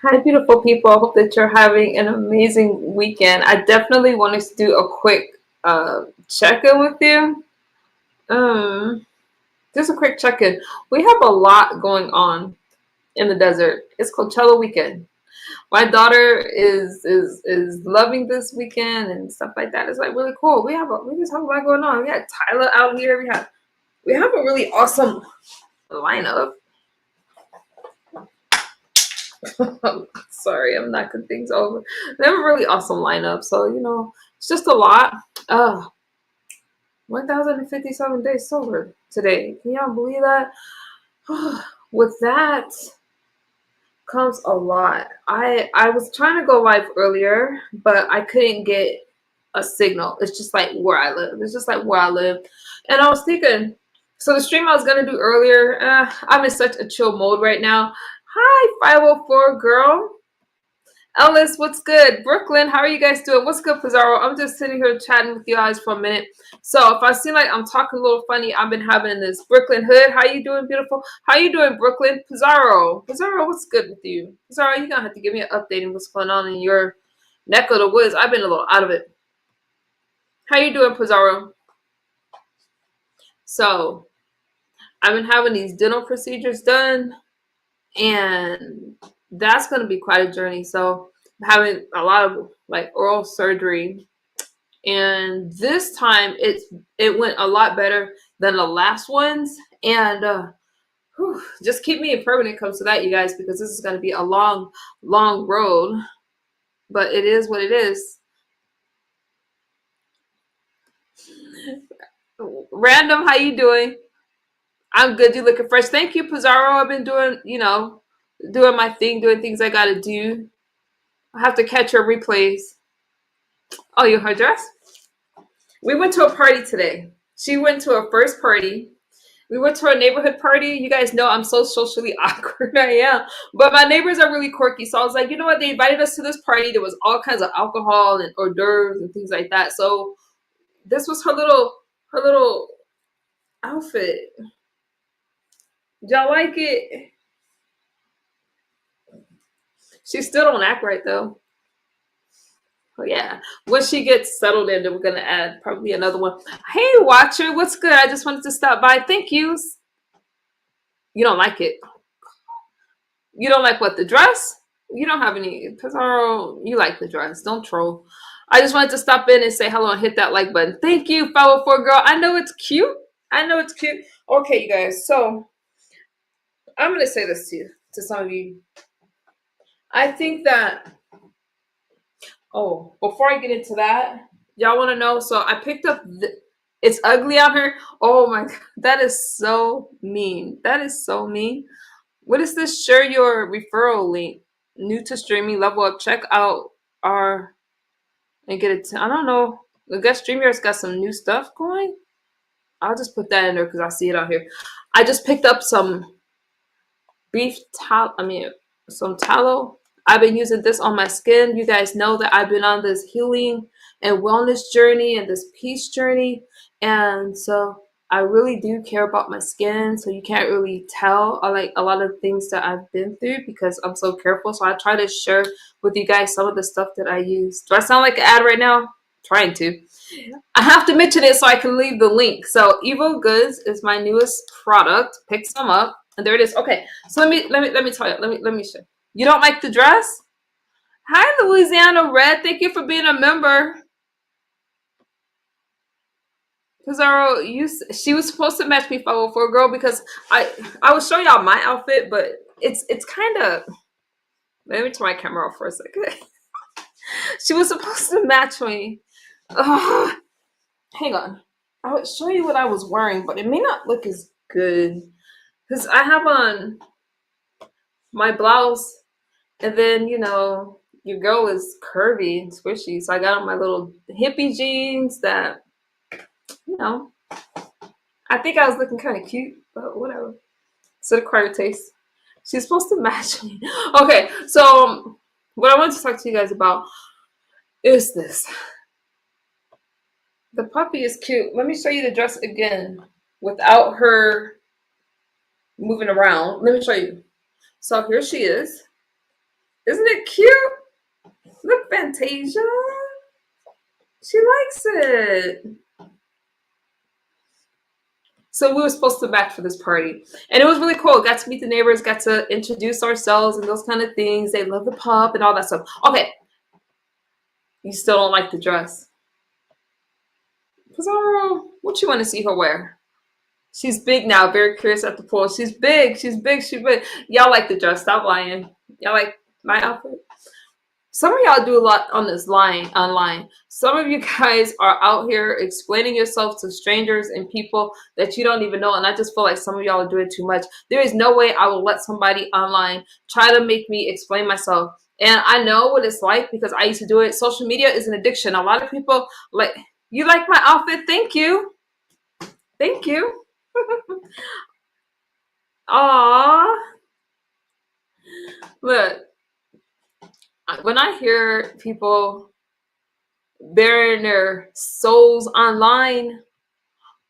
Hi, beautiful people. I hope that you're having an amazing weekend. I definitely wanted to do a quick check-in with you. Um, just a quick check-in. We have a lot going on in the desert. It's Coachella weekend. My daughter is loving this weekend and stuff like that. It's like really cool. We just have a lot going on. We had Tyler out here. We have a really awesome lineup. Sorry, I'm knocking things over. They have a really awesome lineup. So, it's just a lot. 1,057 days sober today. Can y'all believe that? With that comes a lot. I was trying to go live earlier, but I couldn't get a signal. It's just like where I live. It's just like where I live. And I was thinking, so the stream I was gonna do earlier, I'm in such a chill mode right now. Hi, 504 girl. Ellis, what's good? Brooklyn, how are you guys doing? What's good, Pizarro? I'm just sitting here chatting with you guys for a minute. So if I seem like I'm talking a little funny, I've been having this Brooklyn hood. How you doing, beautiful? How you doing, Brooklyn? Pizarro, what's good with you? Pizarro, you're gonna have to give me an update on what's going on in your neck of the woods. I've been a little out of it. How you doing, Pizarro? So I've been having these dental procedures done, and that's gonna be quite a journey. So I'm having a lot of like oral surgery, and this time it went a lot better than the last ones. And just keep me in prayer when it comes to that, you guys, because this is going to be a long road, but it is what it is. Random, how you doing? I'm good. You looking fresh? Thank you, Pizarro. I've been doing, doing my thing, doing things I gotta do. I have to catch your replays. Oh, you her dress? We went to a party today. She went to her first party. We went to a neighborhood party. You guys know I'm so socially awkward. I am. But my neighbors are really quirky. So I was like, you know what? They invited us to this party. There was all kinds of alcohol and hors d'oeuvres and things like that. So this was her little outfit. Did y'all like it? She still don't act right though. Oh yeah. When she gets settled in, then we're gonna add probably another one. Hey Watcher, what's good? I just wanted to stop by. Thank yous. You don't like it. You don't like what, the dress? You don't have any Pizarro. You like the dress. Don't troll. I just wanted to stop in and say hello and hit that like button. Thank you, 504 girl. I know it's cute. I know it's cute. Okay, you guys. So I'm gonna say this to some of you. I think that before I get into that, y'all wanna know. So I picked up it's ugly out here. Oh my god, that is so mean. That is so mean. What is this? Share your referral link. New to streaming, level up. Check out our and get it. I don't know. I guess StreamYard's got some new stuff going. I'll just put that in there because I see it out here. I just picked up some beef tallow. I mean, some tallow. I've been using this on my skin. You guys know that I've been on this healing and wellness journey and this peace journey. And so I really do care about my skin. So you can't really tell like a lot of things that I've been through because I'm so careful. So I try to share with you guys some of the stuff that I use. Do I sound like an ad right now? Trying to. I have to mention it so I can leave the link. So Evo Goods is my newest product. Pick some up. And there it is. Okay. So let me tell you. Let me show. You don't like the dress? Hi, Louisiana Red. Thank you for being a member. Pizarro, she was supposed to match me 504 girl because I will show y'all my outfit, but it's kind of. Let me turn my camera off for a second. She was supposed to match me. Ugh. Hang on. I would show you what I was wearing, but it may not look as good because I have on my blouse, and then your girl is curvy and squishy, so I got on my little hippie jeans that you know I think I was looking kind of cute, but whatever. It's an acquired taste. She's supposed to match me. Okay, so what I want to talk to you guys about is this. The puppy is cute. Let me show you the dress again without her moving around. Let me show you. So here she is. Isn't it cute? Look, Fantasia. She likes it. So we were supposed to match for this party. And it was really cool. Got to meet the neighbors, got to introduce ourselves and those kind of things. They love the pup and all that stuff. Okay. You still don't like the dress. Pizarro, what you want to see her wear? She's big now, very curious at the pool. She's big, she's big, she's big. Y'all like the dress, stop lying. Y'all like my outfit? Some of y'all do a lot on this line online. Some of you guys are out here explaining yourself to strangers and people that you don't even know. And I just feel like some of y'all are doing too much. There is no way I will let somebody online try to make me explain myself. And I know what it's like because I used to do it. Social media is an addiction. A lot of people like, you like my outfit? Thank you. Thank you. Aww. Look, when I hear people bearing their souls online,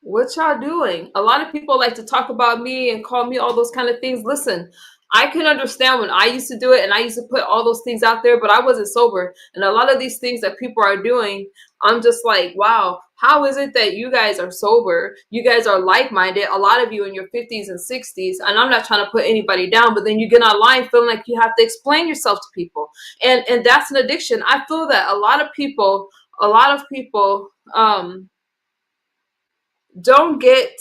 what y'all doing? A lot of people like to talk about me and call me all those kind of things. Listen, I can understand when I used to do it and I used to put all those things out there, but I wasn't sober. And a lot of these things that people are doing, I'm just like, wow, how is it that you guys are sober? You guys are like-minded, a lot of you in your 50s and 60s. And I'm not trying to put anybody down, but then you get online feeling like you have to explain yourself to people. And that's an addiction. I feel that a lot of people don't get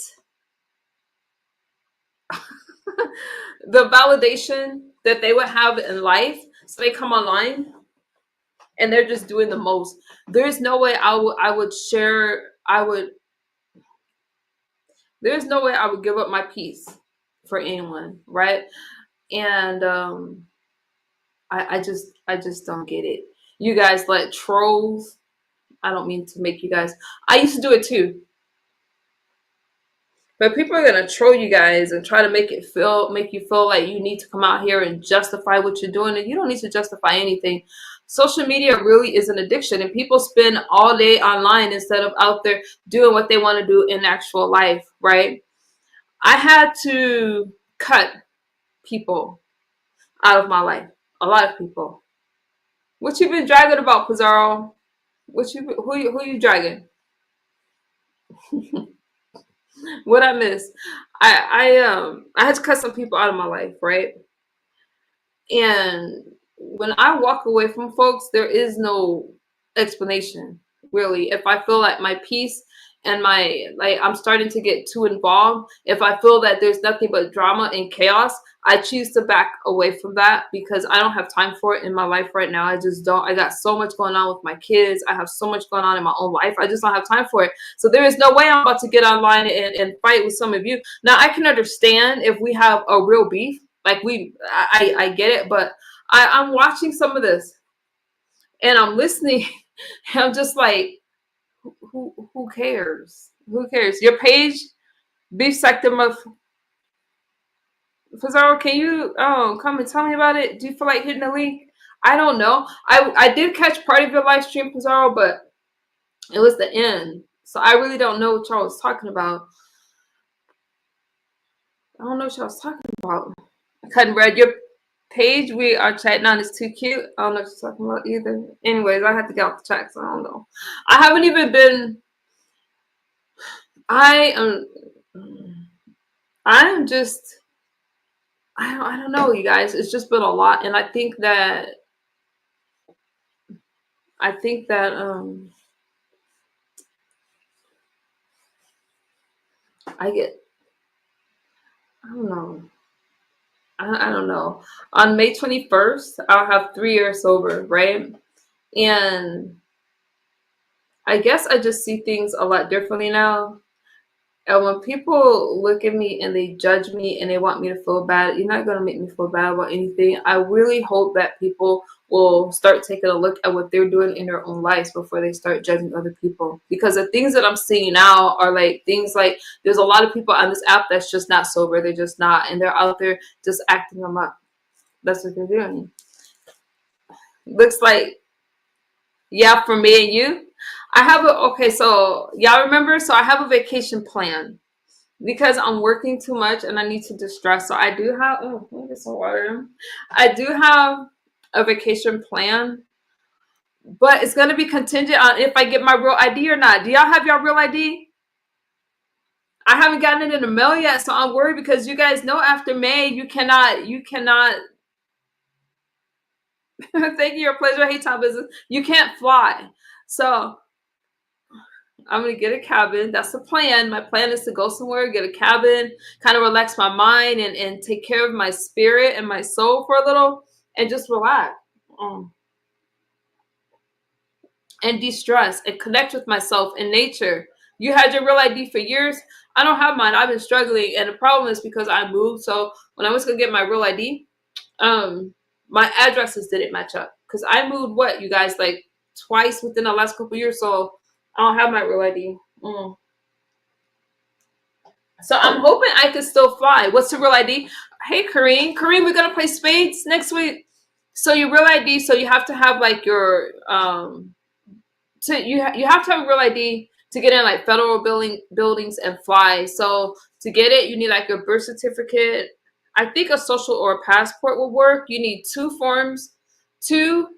the validation that they would have in life. So they come online and they're just doing the most. There's no way there's no way I would give up my peace for anyone, right? And I just don't get it. You guys let trolls, I don't mean to make you guys, I used to do it too. But people are gonna troll you guys and try to make you feel like you need to come out here and justify what you're doing, and you don't need to justify anything. Social media really is an addiction, and people spend all day online instead of out there doing what they want to do in actual life, right? I had to cut people out of my life. A lot of people. What you been dragging about, Pizarro? Who you dragging? What I miss? I had to cut some people out of my life, right? And when I walk away from folks, there is no explanation, really. If I feel like my peace and I'm starting to get too involved, if I feel that there's nothing but drama and chaos, I choose to back away from that because I don't have time for it in my life right now. I just don't. I got so much going on with my kids. I have so much going on in my own life. I just don't have time for it. So there is no way I'm about to get online and fight with some of you. Now, I can understand if we have a real beef. Like I get it, but I'm watching some of this and I'm listening. And I'm just like, who cares? Who cares? Your page, beef sectum of Pizarro, can you come and tell me about it? Do you feel like hitting the link? I don't know. I did catch part of your live stream, Pizarro, but it was the end. So I really don't know what y'all was talking about. I don't know what y'all was talking about. I couldn't read your page we are chatting on is too cute. I don't know what you're talking about either. Anyways, I had to get off the chat, so I don't know. I haven't even been. I am. I'm just. I don't know, you guys. It's just been a lot, and I think that. I think that. I get. I don't know. I don't know. On May 21st, I'll have 3 years sober, right? And I guess I just see things a lot differently now. And when people look at me and they judge me and they want me to feel bad, you're not going to make me feel bad about anything. I really hope that people will start taking a look at what they're doing in their own lives before they start judging other people. Because the things that I'm seeing now are like things like there's a lot of people on this app that's just not sober. They're just not. And they're out there just acting them up. That's what they're doing. Looks like, yeah, for me and you. Okay, so y'all remember? So I have a vacation plan because I'm working too much and I need to distress. So I do have, oh, let me get some water. I do have a vacation plan, but it's gonna be contingent on if I get my real ID or not. Do y'all have your real ID? I haven't gotten it in the mail yet, so I'm worried because you guys know after May you cannot thank you, your pleasure, hey time business. You can't fly. So I'm gonna get a cabin. That's the plan. My plan is to go somewhere, get a cabin, kind of relax my mind and take care of my spirit and my soul for a little and just relax. Um, and de-stress and connect with myself in nature. You had your real ID for years. I don't have mine. I've been struggling, and the problem is because I moved. So when I was gonna get my real ID, um, my addresses didn't match up because I moved what you guys like twice within the last couple years. So I don't have my real ID. So I'm hoping I can still fly. What's the real ID? Hey, Kareem. Kareem, we're gonna play spades next week. So your real ID. So you have to have like your you have to have a real ID to get in like federal buildings and fly. So to get it, you need like your birth certificate. I think a social or a passport will work. You need two forms, two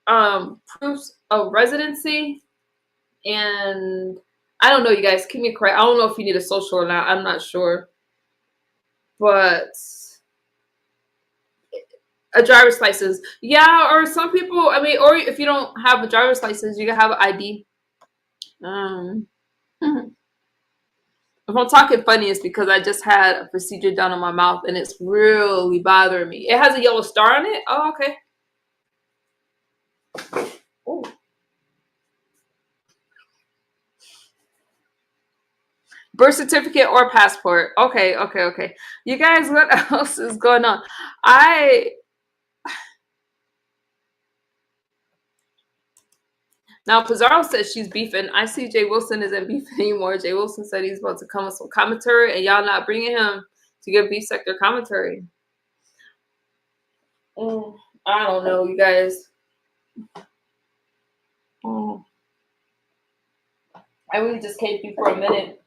proofs of residency, and I don't know, you guys. Keep me correct. I don't know if you need a social or not. I'm not sure, but a driver's license, yeah. Or some people, I mean, or if you don't have a driver's license, you can have an ID. Um, If I'm talking funny, it's because I just had a procedure done on my mouth and it's really bothering me. It has a yellow star on it. Oh, okay. Ooh. Birth certificate or passport. Okay, okay, okay. You guys, what else is going on? I Now Pizarro says she's beefing. I see Jay Wilson isn't beefing anymore. Jay Wilson said he's about to come with some commentary, and y'all not bringing him to give beef sector commentary. I don't know, you guys. I really just came through for a minute.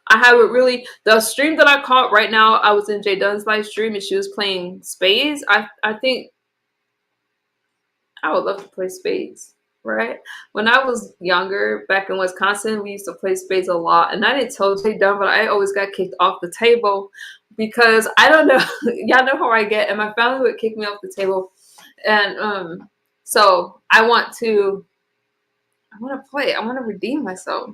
I haven't really the stream that I caught right now. I was in Jay Dunn's live stream and she was playing spades. I think I would love to play spades, right? When I was younger, back in Wisconsin, we used to play spades a lot. And I didn't tell Jay Dunn, but I always got kicked off the table because I don't know. Y'all know how I get, and my family would kick me off the table. And so I want to play. I want to redeem myself.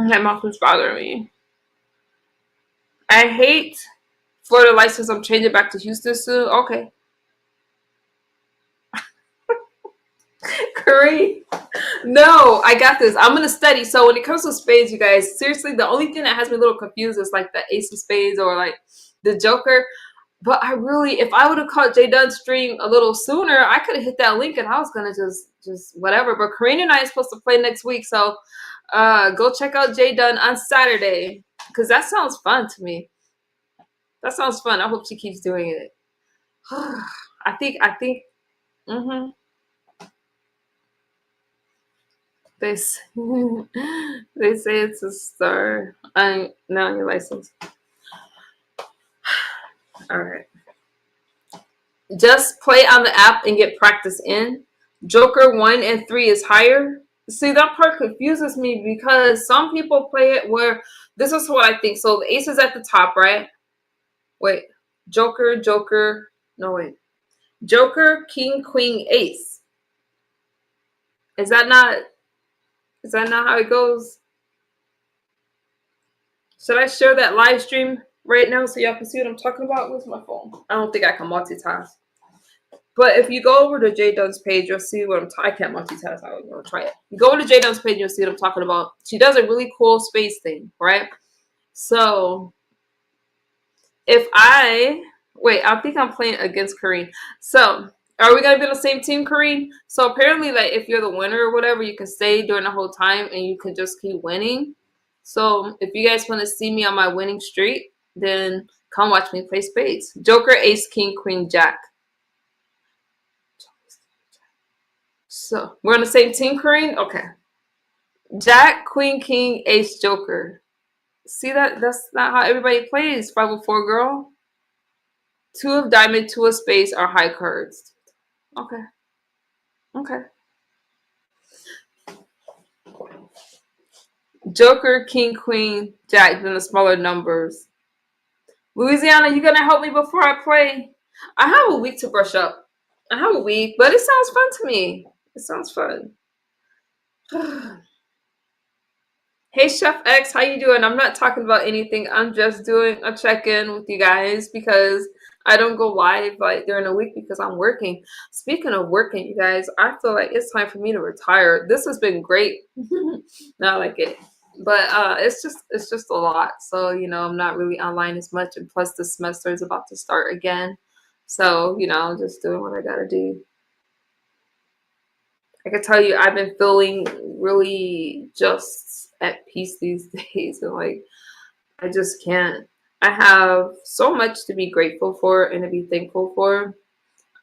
That mouth is bothering me. I hate Florida license. I'm changing back to Houston soon. Okay. Kareem. No, I got this. I'm gonna study. So when it comes to spades, you guys, seriously, the only thing that has me a little confused is like the ace of spades or like the joker. But I really, if I would have caught Jay Dunn's stream a little sooner, I could have hit that link and I was gonna just whatever. But Kareem and I are supposed to play next week, so go check out Jay Dunn on Saturday because that sounds fun to me. That sounds fun. I hope she keeps doing it. I think. Mm-hmm. They they say it's a star. I'm now on your license. All right. Just play on the app and get practice in. Joker 1 and 3 is higher. See, that part confuses me because some people play it where this is what I think. So the ace is at the top, right? Wait. Joker. No, wait. Joker, king, queen, ace. Is that not how it goes? Should I share that live stream right now so y'all can see what I'm talking about? Where's my phone? I don't think I can multitask. But if you go over to Jay Dunn's page, you'll see what I'm talking. I can't multitask. I'm going to try it. You go over to Jay Dunn's page, you'll see what I'm talking about. She does a really cool space thing, right? So if I think I'm playing against Kareem. So are we gonna be on the same team, Kareem? So apparently, like if you're the winner or whatever, you can stay during the whole time and you can just keep winning. So if you guys want to see me on my winning streak, then come watch me play spades. Joker, ace, king, queen, jack. So we're on the same team, Kareem? Okay. Jack, queen, king, ace, joker. See that? That's not how everybody plays, 504 girl. Two of diamond, two of spades are high cards. Okay. Okay. Joker, king, queen, jack, then the smaller numbers. Louisiana, you gonna help me before I play? I have a week to brush up. I have a week, but it sounds fun to me. It sounds fun. Hey Chef X, how you doing? I'm not talking about anything. I'm just doing a check-in with you guys because I don't go live like during the week because I'm working. Speaking of working, you guys, I feel like it's time for me to retire. This has been great. Not like it. But it's just a lot. So, I'm not really online as much, and plus the semester is about to start again. So, I'm just doing what I gotta do. I can tell you I've been feeling really just at peace these days, and like I just can't. I have so much to be grateful for and to be thankful for.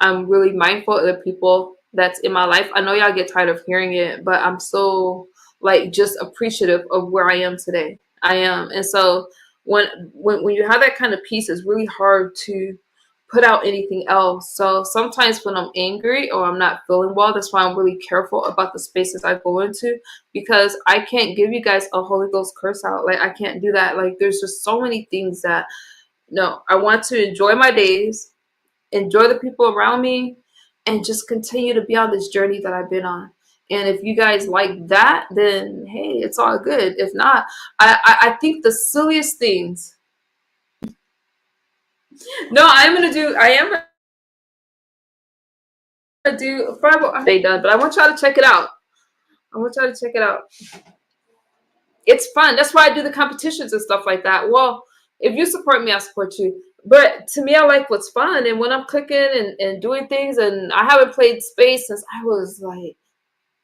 I'm really mindful of the people that's in my life. I know y'all get tired of hearing it, but I'm so like just appreciative of where I am today. I am. And so when you have that kind of peace, it's really hard to put out anything else. So sometimes when I'm angry or I'm not feeling well, that's why I'm really careful about the spaces I go into, because I can't give you guys a Holy Ghost curse out. Like I can't do that. Like there's just so many things that no, I want to enjoy my days, enjoy the people around me, and just continue to be on this journey that I've been on. And if you guys like that, then hey, it's all good. If not, I think the silliest things. No, I am gonna do five. They done, but I want y'all to check it out. I want y'all to check it out. It's fun. That's why I do the competitions and stuff like that. Well, if you support me, I support you. But to me, I like what's fun. And when I'm cooking and doing things, and I haven't played spades since I was like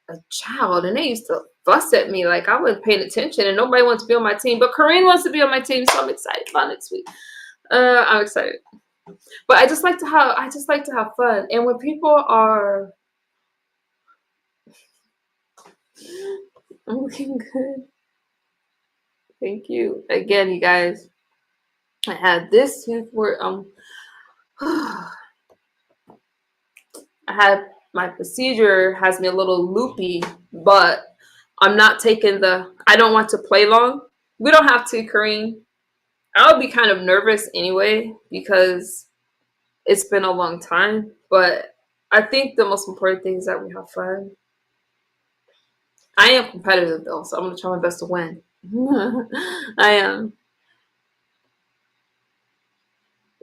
a child, and they used to fuss at me like I wasn't paying attention, and nobody wants to be on my team. But Corinne wants to be on my team, so I'm excited about next week. I'm excited. But I just like to have fun. And when people are I'm looking good. Thank you. Again, you guys. I had this tooth where I had my procedure has me a little loopy, but I'm not taking I don't want to play long. We don't have to, Kareem. I'll be kind of nervous anyway because it's been a long time, but I think the most important thing is that we have fun. I am competitive though, so I'm gonna try my best to win. I am.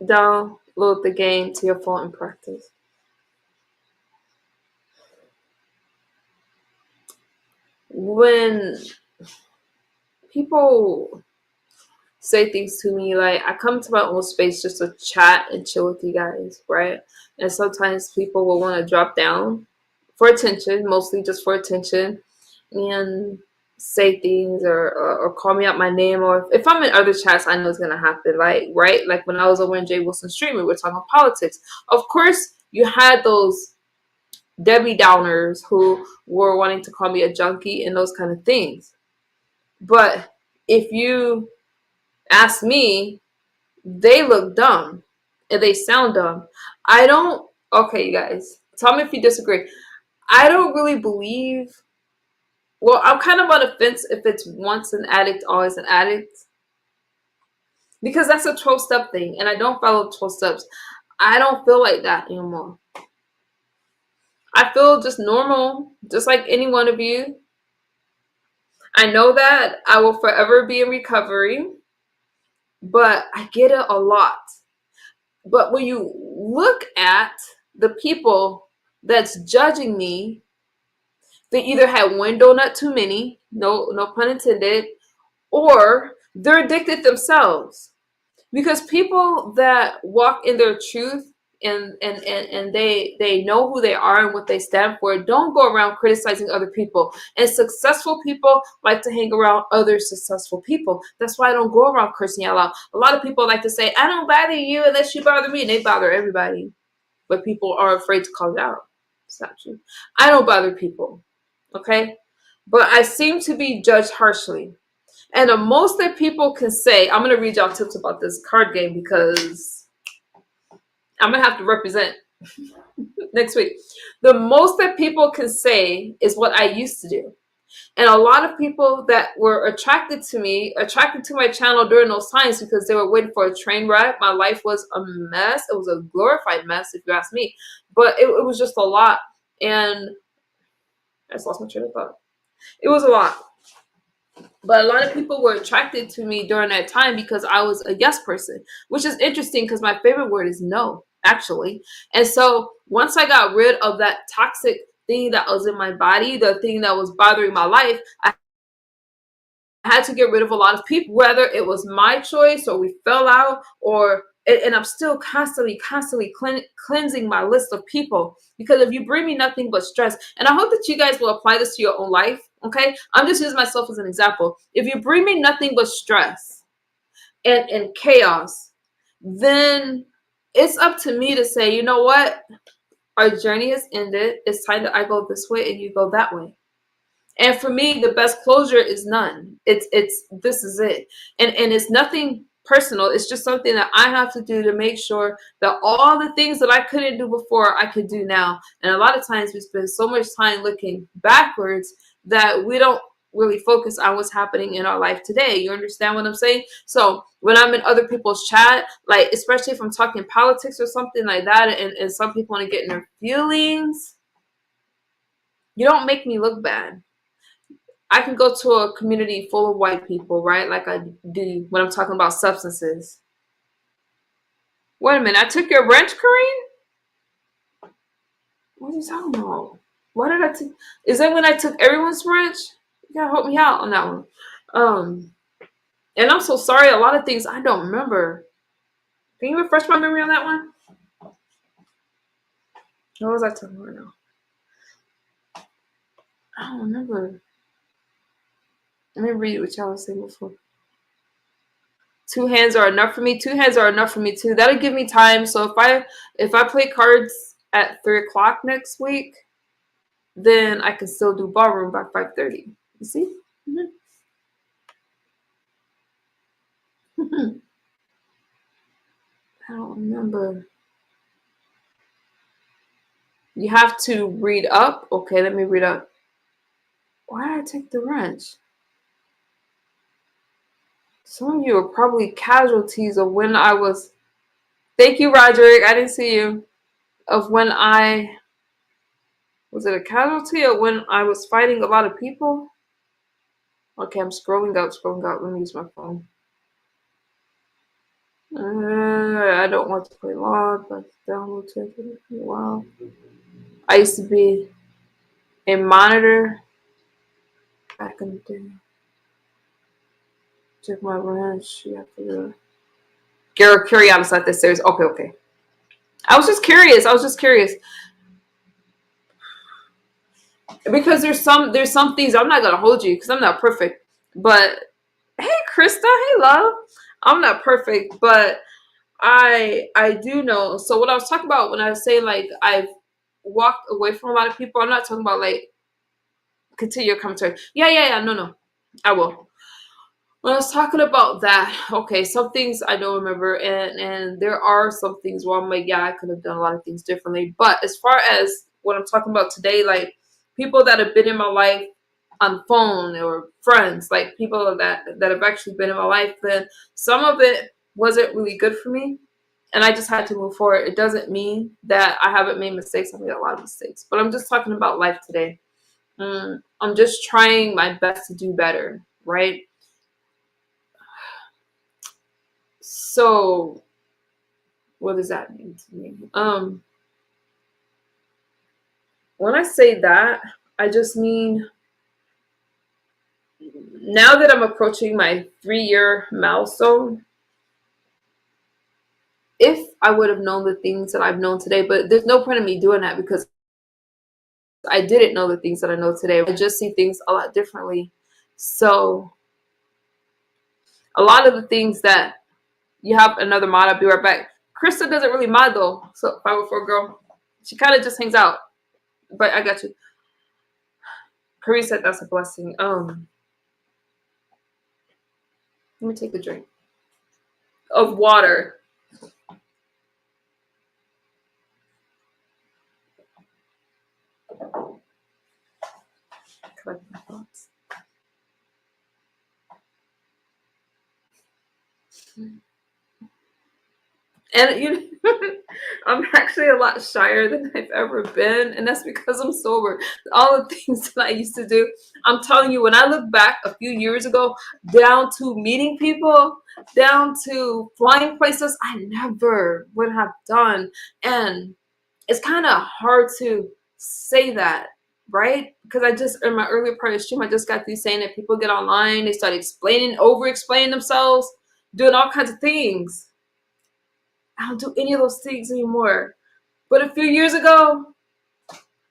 Download the game to your phone and practice. When people say things to me, like I come to my own space just to chat and chill with you guys, right? And sometimes people will want to drop down for attention, mostly just for attention, and say things or call me out my name, or if I'm in other chats, I know it's gonna happen. Like right, like when I was over in Jay Wilson stream, we were talking politics. Of course, you had those Debbie Downers who were wanting to call me a junkie and those kind of things. But if you ask me, they look dumb and they sound dumb. I don't, okay, you guys, tell me if you disagree. I don't really believe, well, I'm kind of on the fence if it's once an addict, always an addict, because that's a 12 step thing and I don't follow 12 steps. I don't feel like that anymore. I feel just normal, just like any one of you. I know that I will forever be in recovery, but I get it a lot. But when you look at the people that's judging me, they either had one donut too many, no pun intended, or they're addicted themselves. Because people that walk in their truth and they know who they are and what they stand for don't go around criticizing other people. And successful people like to hang around other successful people. That's why I don't go around cursing out loud. A lot of people like to say, I don't bother you unless you bother me, and they bother everybody. But people are afraid to call it out. It's not true. I don't bother people. Okay? But I seem to be judged harshly. And the most that people can say, I'm going to read y'all tips about this card game because I'm gonna have to represent next week. The most that people can say is what I used to do. And a lot of people that were attracted to me, attracted to my channel during those times because they were waiting for a train wreck. My life was a mess. It was a glorified mess, if you ask me. But it was just a lot. And I just lost my train of thought. It was a lot. But a lot of people were attracted to me during that time because I was a yes person, which is interesting because my favorite word is no, actually. And so once I got rid of that toxic thing that was in my body, the thing that was bothering my life, I had to get rid of a lot of people, whether it was my choice or we fell out, or and I'm still constantly cleansing my list of people, because if you bring me nothing but stress, and I hope that you guys will apply this to your own life, okay? I'm just using myself as an example. If you bring me nothing but stress and chaos, then it's up to me to say, you know what? Our journey has ended. It's time that I go this way and you go that way. And for me, the best closure is none. It's this is it. And it's nothing personal. It's just something that I have to do to make sure that all the things that I couldn't do before, I could do now. And a lot of times we spend so much time looking backwards that we don't really focus on what's happening in our life today. You understand what I'm saying? So when I'm in other people's chat, like especially if I'm talking politics or something like that, and some people want to get in their feelings, you don't make me look bad. I can go to a community full of white people, right? Like I do when I'm talking about substances. Wait a minute, I took your wrench, Kareem? What are you talking about? Why did I take? Is that when I took everyone's wrench? You gotta help me out on that one. Um, and I'm so sorry. A lot of things I don't remember. Can you refresh my memory on that one? What was I talking about now? I don't remember. Let me read what y'all was saying before. 2 hands are enough for me. 2 hands are enough for me too. That'll give me time. So if I play cards at 3 o'clock next week, then I can still do ballroom by 5:30. You see? I don't remember. You have to read up. Okay, let me read up. Why did I take the wrench? Some of you are probably casualties of when I was. Thank you, Roderick. I didn't see you. Of when I was it a casualty or when I was fighting a lot of people? Okay, I'm scrolling out, scrolling out. Let me use my phone. I don't want to play log, but download to wow. I used to be a monitor back in the day. Check my wrench. You have to carry out inside this series. Okay, okay. I was just curious. Because there's some things I'm not gonna hold you because I'm not perfect. But hey, Krista, hey, love. I'm not perfect, but I do know. So what I was talking about when I was saying like I've walked away from a lot of people, I'm not talking about like continue your commentary. Yeah. No. I will. When I was talking about that, okay, some things I don't remember, and there are some things where I'm like, yeah, I could have done a lot of things differently. But as far as what I'm talking about today, like people that have been in my life on phone or friends, like people that have actually been in my life, then some of it wasn't really good for me, and I just had to move forward. It doesn't mean that I haven't made mistakes. I made a lot of mistakes, but I'm just talking about life today. I'm just trying my best to do better, right? So, what does that mean to me? When I say that, I just mean now that I'm approaching my 3-year milestone, if I would have known the things that I've known today, but there's no point in me doing that because I didn't know the things that I know today. I just see things a lot differently. So, a lot of the things that you have another mod, I'll be right back. Krista doesn't really mod though, so 504 girl. She kind of just hangs out. But I got you. Curry said that's a blessing. Let me take a drink of water. collect my thoughts. And I'm actually a lot shyer than I've ever been, and that's because I'm sober. All the things that I used to do, I'm telling you, when I look back a few years ago, down to meeting people, down to flying places I never would have done. And it's kind of hard to say that, right? Because I just, in my earlier part of the stream, I just got through saying that people get online, they start over explaining themselves, doing all kinds of things. I don't do any of those things anymore. But a few years ago,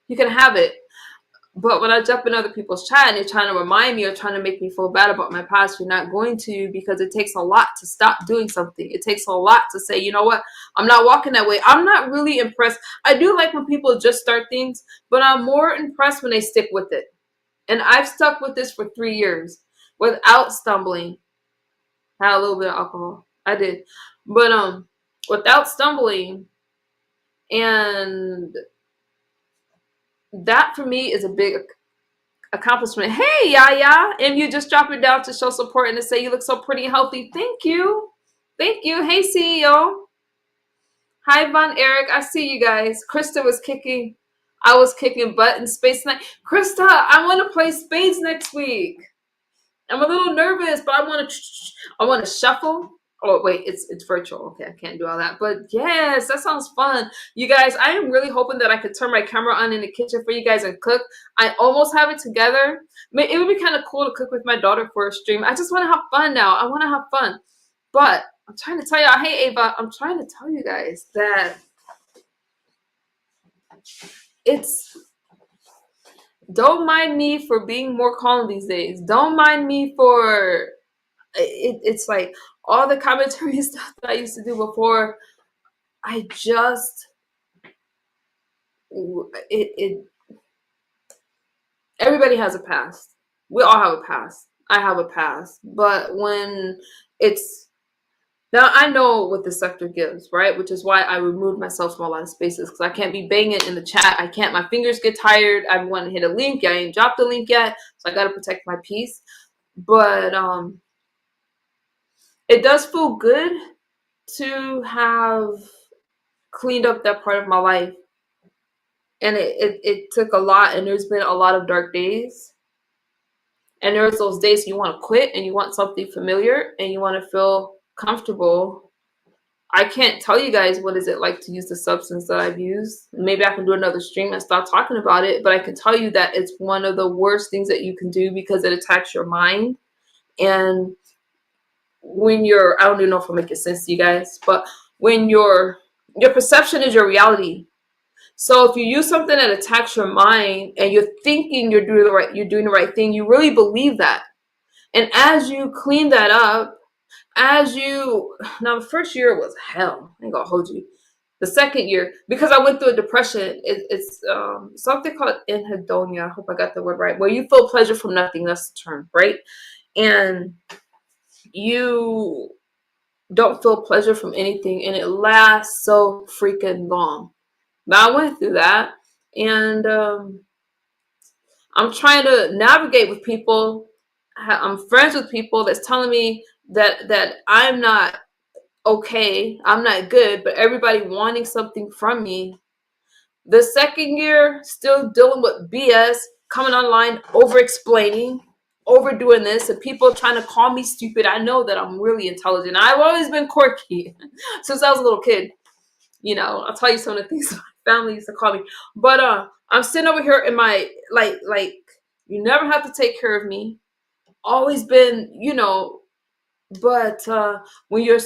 you can have it. But when I jump in other people's chat and they're trying to remind me or trying to make me feel bad about my past, you're not going to, because it takes a lot to stop doing something. It takes a lot to say, you know what, I'm not walking that way. I'm not really impressed. I do like when people just start things, but I'm more impressed when they stick with it. And I've stuck with this for 3 years without stumbling. I had a little bit of alcohol. I did. But without stumbling, and that for me is a big accomplishment. Hey, Yaya, and you just drop it down to show support and to say you look so pretty and healthy. Thank you. Thank you. Hey, CEO. Hi, Von Eric. I see you guys. Krista was kicking. I was kicking butt in space night. Krista, I want to play spades next week. I'm a little nervous, but I want to shuffle. Oh wait, it's virtual. Okay, I can't do all that. But yes, that sounds fun. You guys, I am really hoping that I could turn my camera on in the kitchen for you guys and cook. I almost have it together. It would be kind of cool to cook with my daughter for a stream. I just want to have fun now. I want to have fun. But I'm trying to tell y'all, hey Ava, I'm trying to tell you guys that don't mind me for being more calm these days. Don't mind me for it's like all the commentary stuff that I used to do before. I just everybody has a past. We all have a past. I have a past. But when it's now, I know what the sector gives, right? Which is why I removed myself from a lot of spaces, because I can't be banging in the chat. I can't. My fingers get tired. I want to hit a link. I ain't dropped the link yet, so I got to protect my peace. But it does feel good to have cleaned up that part of my life. And it took a lot, and there's been a lot of dark days. And there's those days you want to quit and you want something familiar and you want to feel comfortable. I can't tell you guys what is it like to use the substance that I've used. Maybe I can do another stream and start talking about it, but I can tell you that it's one of the worst things that you can do because it attacks your mind. And when I don't even know if I'm making sense to you guys, but when your perception is your reality. So if you use something that attacks your mind and you're thinking you're doing the right thing, you really believe that. And as you clean that up, now the first year was hell. I ain't gonna hold you. The second year, because I went through a depression, it's something called anhedonia. I hope I got the word right. Where you feel pleasure from nothing. That's the term, right? And you don't feel pleasure from anything, and it lasts so freaking long. Now I went through that, and I'm trying to navigate with people. I'm friends with people that's telling me that I'm not okay, I'm not good, but everybody wanting something from me. The second year, still dealing with BS, coming online, over-explaining, overdoing this, and people trying to call me stupid. I know that I'm really intelligent. I've always been quirky since I was a little kid. I'll tell you some of the things my family used to call me. But I'm sitting over here in my like you never have to take care of me. Always been, but when you're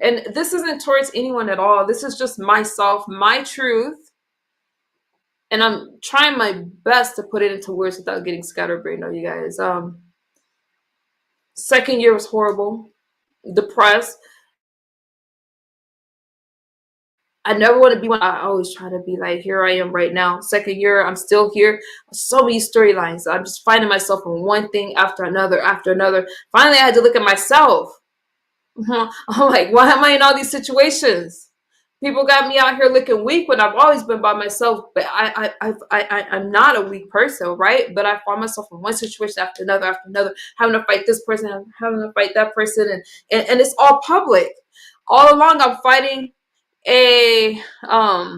and this isn't towards anyone at all. This is just myself, my truth. And I'm trying my best to put it into words without getting scatterbrained on you guys. Second year was horrible. Depressed. I never want to be one. I always try to be like, here I am right now. Second year, I'm still here. So many storylines. I'm just finding myself in one thing after another, after another. Finally, I had to look at myself. I'm like, why am I in all these situations? People got me out here looking weak when I've always been by myself. But I'm not a weak person, right? But I find myself in one situation after another, having to fight this person, having to fight that person, and it's all public. All along, I'm fighting a I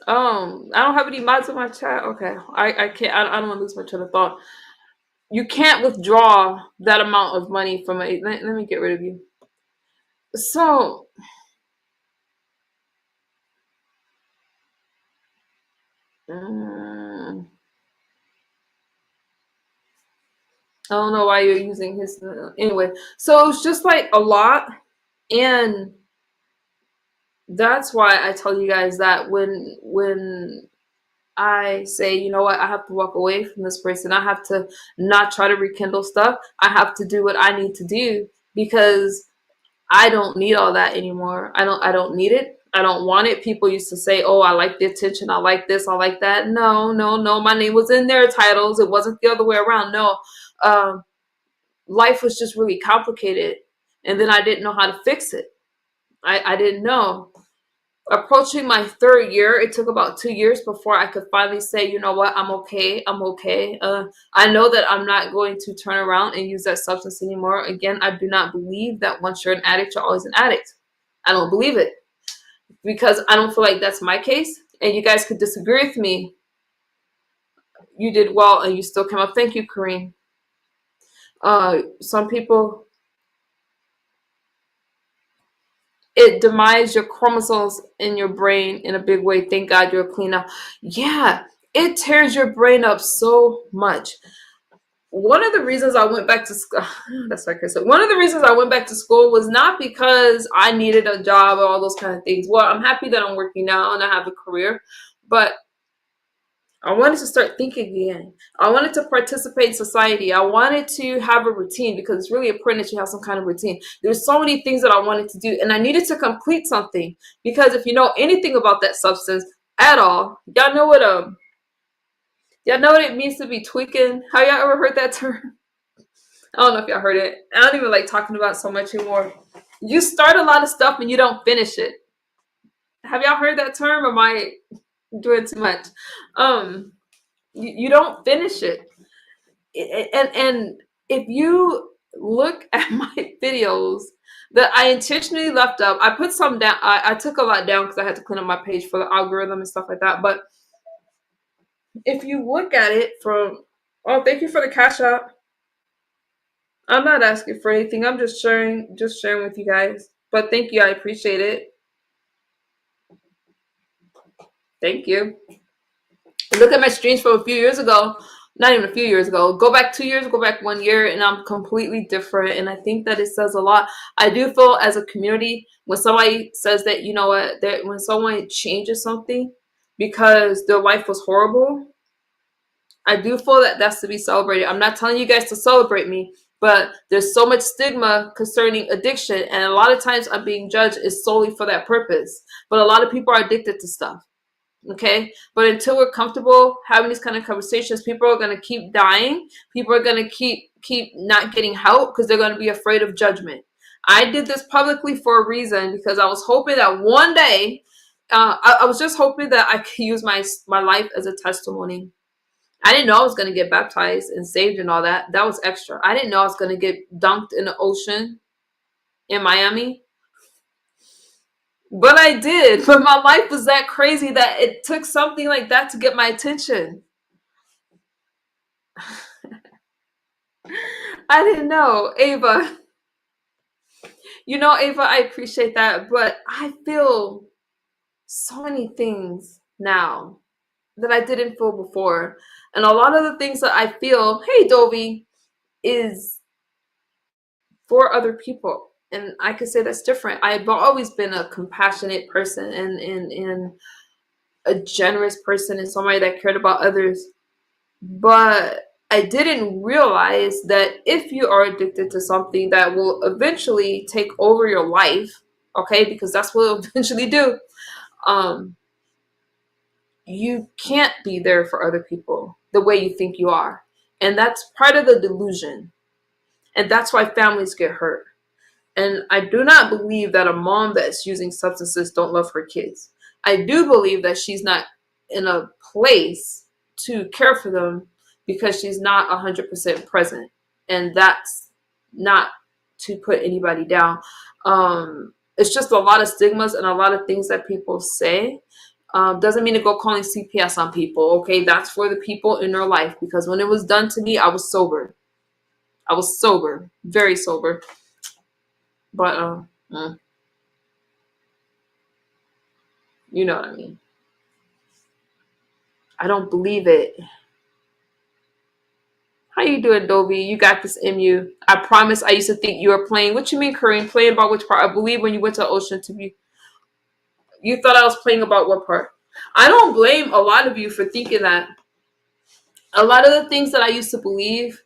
don't have any mods in my chat. Okay, I can't. I don't want to lose my train of thought. You can't withdraw that amount of money from a. Let me get rid of you. So I don't know why you're using his. Anyway, so it's just like a lot, and that's why I tell you guys that when I say, you know what, I have to walk away from this person. I have to not try to rekindle stuff. I have to do what I need to do because I don't need all that anymore. I don't need it. I don't want it. People used to say, "Oh, I like the attention. I like this. I like that." No, no, no. My name was in their titles. It wasn't the other way around. No. Um, Life was just really complicated, and then I didn't know how to fix it. I didn't know. Approaching my third year, it took about 2 years before I could finally say, you know what, I'm okay. I'm okay. I know that I'm not going to turn around and use that substance anymore. Again, I do not believe that once you're an addict, you're always an addict. I don't believe it because I don't feel like that's my case. And you guys could disagree with me. You did well and you still came up. Thank you, Kareem. Some people, it demise your chromosomes in your brain in a big way. Thank God you're clean now. Yeah, it tears your brain up so much. One of the reasons I went back to school, that's like I said, one of the reasons I went back to school was not because I needed a job or all those kind of things. Well, I'm happy that I'm working now and I have a career, but I wanted to start thinking again. I wanted to participate in society. I wanted to have a routine because it's really important that you have some kind of routine. There's so many things that I wanted to do, and I needed to complete something. Because if you know anything about that substance at all, y'all know what it means to be tweaking. Have y'all ever heard that term? I don't know if y'all heard it. I don't even like talking about it so much anymore. You start a lot of stuff and you don't finish it. Have y'all heard that term? Or am I doing too much? You don't finish it. And if you look at my videos that I intentionally left up, I put some down. I took a lot down because I had to clean up my page for the algorithm and stuff like that. But if you look at it from, oh, thank you for the cash out. I'm not asking for anything. I'm just sharing with you guys. But thank you. I appreciate it. Thank you. Look at my streams from a few years ago. Not even a few years ago. Go back 2 years, go back 1 year, and I'm completely different. And I think that it says a lot. I do feel as a community, when somebody says that, you know what, that when someone changes something because their life was horrible, I do feel that that's to be celebrated. I'm not telling you guys to celebrate me, but there's so much stigma concerning addiction. And a lot of times I'm being judged is solely for that purpose. But a lot of people are addicted to stuff. Okay, but until we're comfortable having these kind of conversations, people are going to keep dying. People are going to keep not getting help because they're going to be afraid of judgment. I did this publicly for a reason because I was hoping that one day, I was just hoping that I could use my life as a testimony. I didn't know I was going to get baptized and saved and all that. That was extra. I didn't know I was going to get dunked in the ocean in Miami. But I did. But my life was that crazy that it took something like that to get my attention. I didn't know, Ava. You know, Ava, I appreciate that. But I feel so many things now that I didn't feel before. And a lot of the things that I feel, hey, Dovey, is for other people. And I could say that's different. I've always been a compassionate person and a generous person and somebody that cared about others. But I didn't realize that if you are addicted to something that will eventually take over your life, okay, because that's what it'll eventually do, you can't be there for other people the way you think you are. And that's part of the delusion. And that's why families get hurt. And I do not believe that a mom that's using substances don't love her kids. I do believe that she's not in a place to care for them because she's not 100% present. And that's not to put anybody down. It's just a lot of stigmas and a lot of things that people say. Doesn't mean to go calling CPS on people. Okay, that's for the people in their life, because when it was done to me, I was sober. I was sober, very sober. But you know what I mean. I don't believe it. How you doing, Dobie? You got this in you. I promise I used to think you were playing. What you mean, Kareem? Playing about which part? I believe when you went to the ocean to be, you thought I was playing about what part? I don't blame a lot of you for thinking that. A lot of the things that I used to believe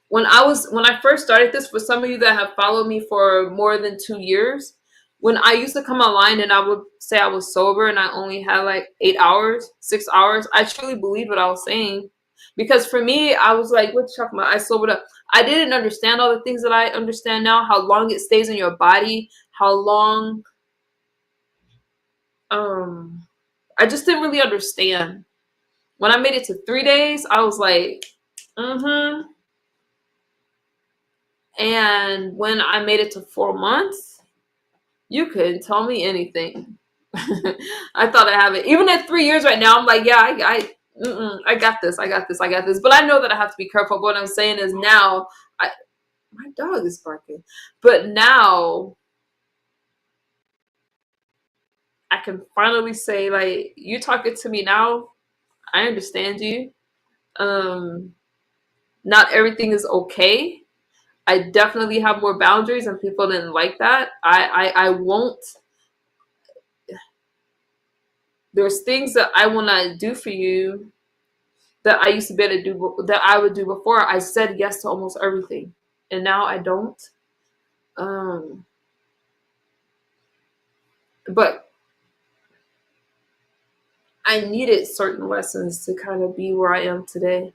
when I first started this, for some of you that have followed me for more than 2 years, when I used to come online and I would say I was sober and I only had like 8 hours, 6 hours, I truly believed what I was saying. Because for me, I was like, what you talking about? I sobered up. I didn't understand all the things that I understand now, how long it stays in your body, how long I just didn't really understand. When I made it to 3 days, I was like, mm-hmm. And when I made it to 4 months, you couldn't tell me anything. I thought I have it. Even at 3 years right now, I'm like, yeah, I got this, I got this, I got this. But I know that I have to be careful. But what I'm saying is now, my dog is barking. But now, I can finally say, like, you talking to me now, I understand you. Not everything is okay. I definitely have more boundaries, and people didn't like that. I won't. There's things that I will not do for you that I used to be able to do, that I would do before. I said yes to almost everything, and now I don't. Um, but I needed certain lessons to kind of be where I am today.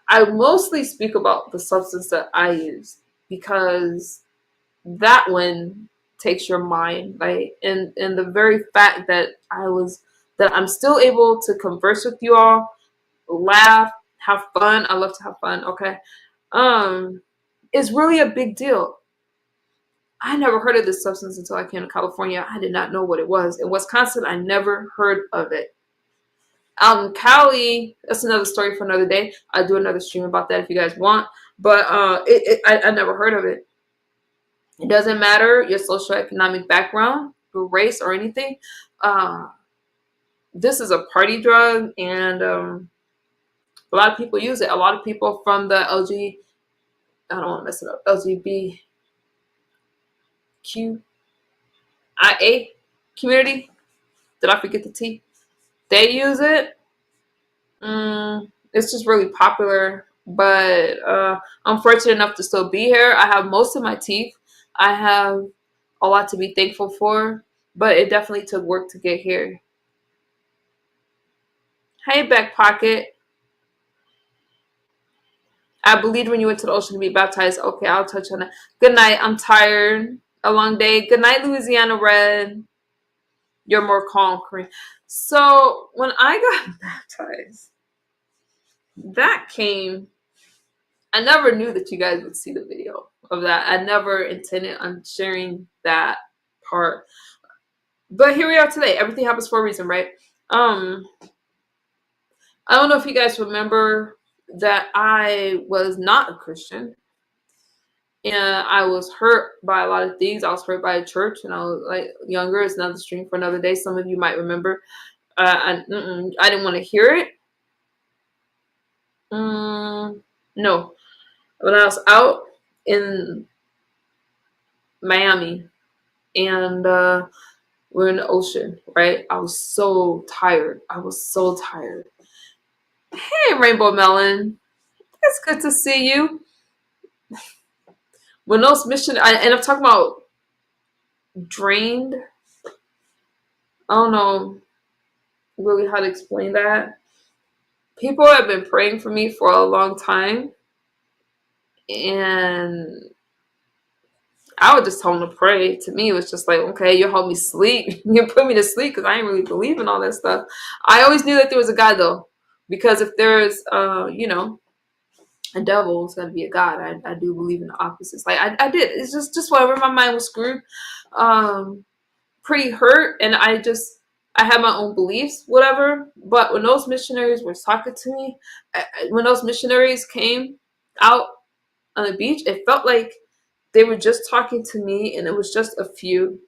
I mostly speak about the substance that I use because that one takes your mind, like, and the very fact that I'm still able to converse with you all, laugh, have fun. I love to have fun. Okay, is really a big deal. I never heard of this substance until I came to California. I did not know what it was. In Wisconsin, I never heard of it. Out in Cali, that's another story for another day. I'll do another stream about that if you guys want. But I never heard of it. It doesn't matter your socioeconomic background, your race, or anything. Uh, this is a party drug, and a lot of people use it. A lot of people from the I don't want to mess it up, LGBTQIA community. Did I forget the T? They use it. It's just really popular. But I'm fortunate enough to still be here. I have most of my teeth. I have a lot to be thankful for, but it definitely took work to get here. Hey, back pocket. I believed when you went to the ocean to be baptized. Okay, I'll touch on that. Good night. I'm tired. A long day. Good night, Louisiana Red. You're more calm, Kareem. So when I got baptized, that came. I never knew that you guys would see the video of that. I never intended on sharing that part. But here we are today. Everything happens for a reason, right? I don't know if you guys remember that I was not a Christian. And I was hurt by a lot of things. I was hurt by a church, and I was like younger. It's another stream for another day. Some of you might remember. I didn't want to hear it. No, when I was out in Miami, and we're in the ocean, right? I was so tired. I was so tired. Hey, Rainbow Melon, it's good to see you. When those and I'm talking about drained. I don't know really how to explain that. People have been praying for me for a long time, And I would just tell them to pray. To me, it was just like, okay, you help me sleep. You put me to sleep because I ain't really believe in all that stuff. I always knew that there was a God though, because if there's, a devil, it's gonna be a God. I do believe in the opposites. Like I did. It's just whatever. My mind was screwed, pretty hurt, and I had my own beliefs, whatever. But when those missionaries were talking to me, when those missionaries came out on the beach, it felt like they were just talking to me, and it was just a few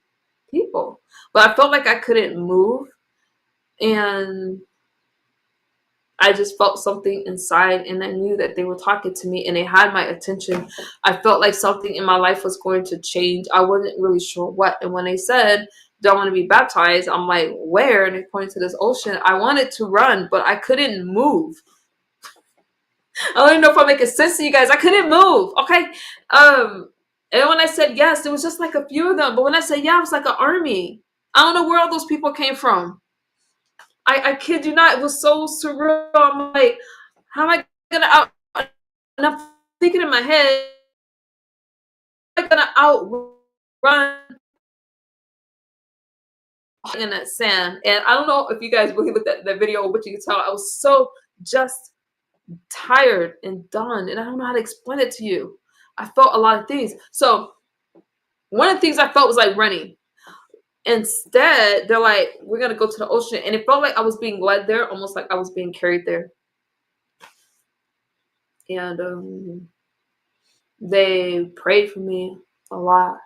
people. But I felt like I couldn't move, and I just felt something inside, and I knew that they were talking to me and they had my attention. I felt like something in my life was going to change. I wasn't really sure what. And when they said, do I want to be baptized? I'm like, where? And they pointed to this ocean. I wanted to run, but I couldn't move. I don't even know if I'm making sense to you guys. I couldn't move. Okay. And when I said yes, there was just like a few of them. But when I said yeah, it was like an army. I don't know where all those people came from. I kid you not, it was so surreal. I'm like, how am I gonna out? And I'm thinking in my head, how am I gonna outrun in that sand? And I don't know if you guys really looked at that video, but you can tell I was so just tired and done, and I don't know how to explain it to you. I felt a lot of things. So one of the things I felt was like running. Instead, they're like, we're gonna go to the ocean, and it felt like I was being led there, almost like I was being carried there. And they prayed for me a lot.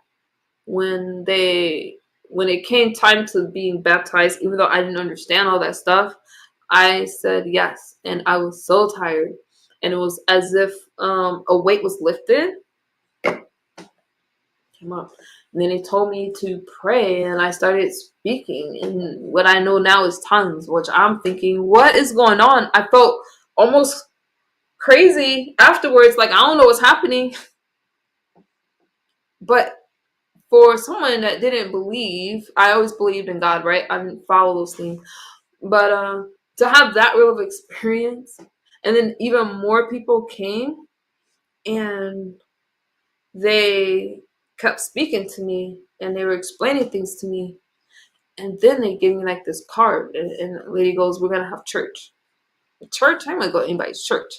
When it came time to being baptized, even though I didn't understand all that stuff, I said yes, and I was so tired, and it was as if a weight was lifted. Came up, and then they told me to pray, and I started speaking, and what I know now is tongues, which I'm thinking, what is going on? I felt almost crazy afterwards, like I don't know what's happening, but for someone that didn't believe, I always believed in God, right? I didn't follow those things. But to have that real of experience, and then even more people came and they kept speaking to me and they were explaining things to me. And then they gave me like this card, and the lady goes, we're going to have church. Church? I'm going to go to anybody's church.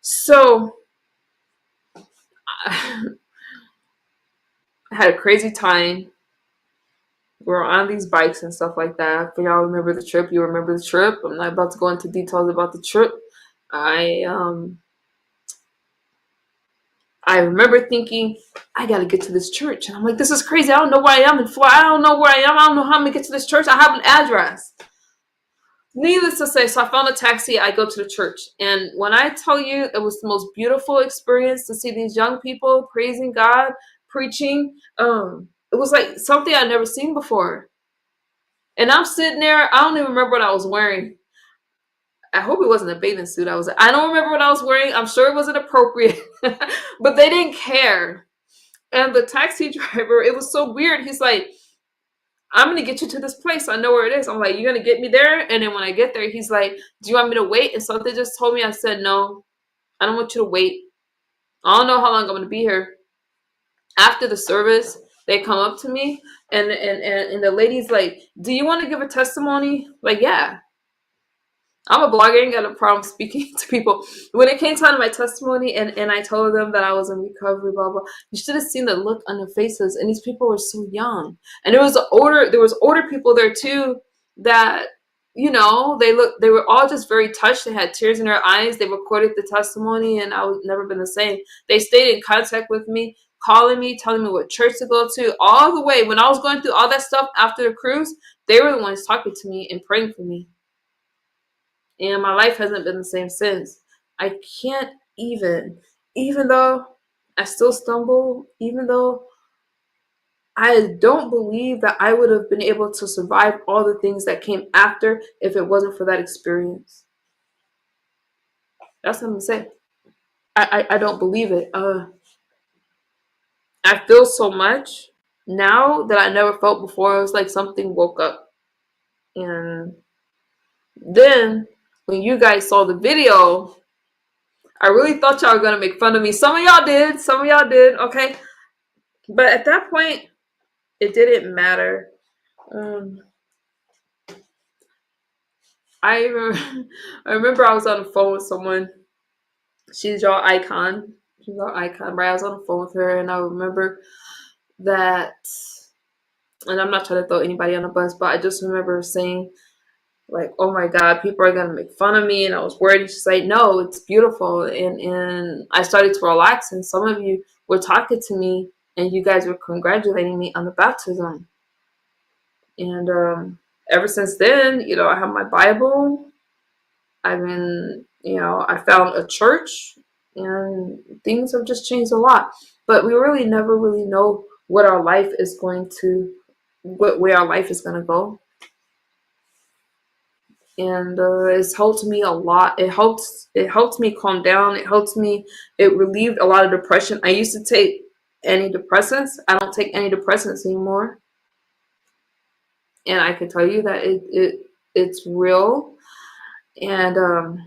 So I had a crazy time. We're on these bikes and stuff like that. For y'all remember the trip, you remember the trip. I'm not about to go into details about the trip. I remember thinking, I gotta get to this church. And I'm like, this is crazy. I don't know where I am in Florida. I don't know where I am. I don't know how I'm gonna get to this church. I have an address. Needless to say, so I found a taxi. I go to the church. And when I tell you, it was the most beautiful experience to see these young people praising God, preaching. It was like something I'd never seen before. And I'm sitting there. I don't even remember what I was wearing. I hope it wasn't a bathing suit. I don't remember what I was wearing. I'm sure it wasn't appropriate, but they didn't care. And the taxi driver, it was so weird. He's like, I'm going to get you to this place. I know where it is. I'm like, you're going to get me there? And then when I get there, he's like, do you want me to wait? And so they just told me, I said, no, I don't want you to wait. I don't know how long I'm going to be here. After the service, they come up to me and the lady's like, do you want to give a testimony? Like, yeah. I'm a blogger. I ain't got a problem speaking to people. When it came time to my testimony and I told them that I was in recovery, blah, blah, you should have seen the look on their faces. And these people were so young. And there was older people there too that, they were all just very touched. They had tears in their eyes. They recorded the testimony and I was never been the same. They stayed in contact with me, calling me, telling me what church to go to, all the way. When I was going through all that stuff after the cruise, they were the ones talking to me and praying for me. And my life hasn't been the same since. I can't even though I still stumble, even though I don't believe that I would have been able to survive all the things that came after if it wasn't for that experience. That's what I'm gonna say. I don't believe it. I feel so much now that I never felt before. It was like something woke up. And then when you guys saw the video, I really thought y'all were gonna make fun of me. Some of y'all did. Some of y'all did. Okay, but at that point, it didn't matter. Um, I remember, I remember I was on the phone with someone. She's your icon. She's our icon, right? I was on the phone with her, and I remember that. And I'm not trying to throw anybody on the bus, but I just remember saying, like, oh my God, people are gonna make fun of me, and I was worried. And she's like, no, it's beautiful. And I started to relax, and some of you were talking to me, and you guys were congratulating me on the baptism. And ever since then, I have my Bible. I've been, I found a church, and things have just changed a lot. But we really never really know what our life is going to, what way our life is going to go. And it's helped me a lot. It helped me calm down. It relieved a lot of depression. I used to take antidepressants. I don't take antidepressants anymore. And I can tell you that it's real. And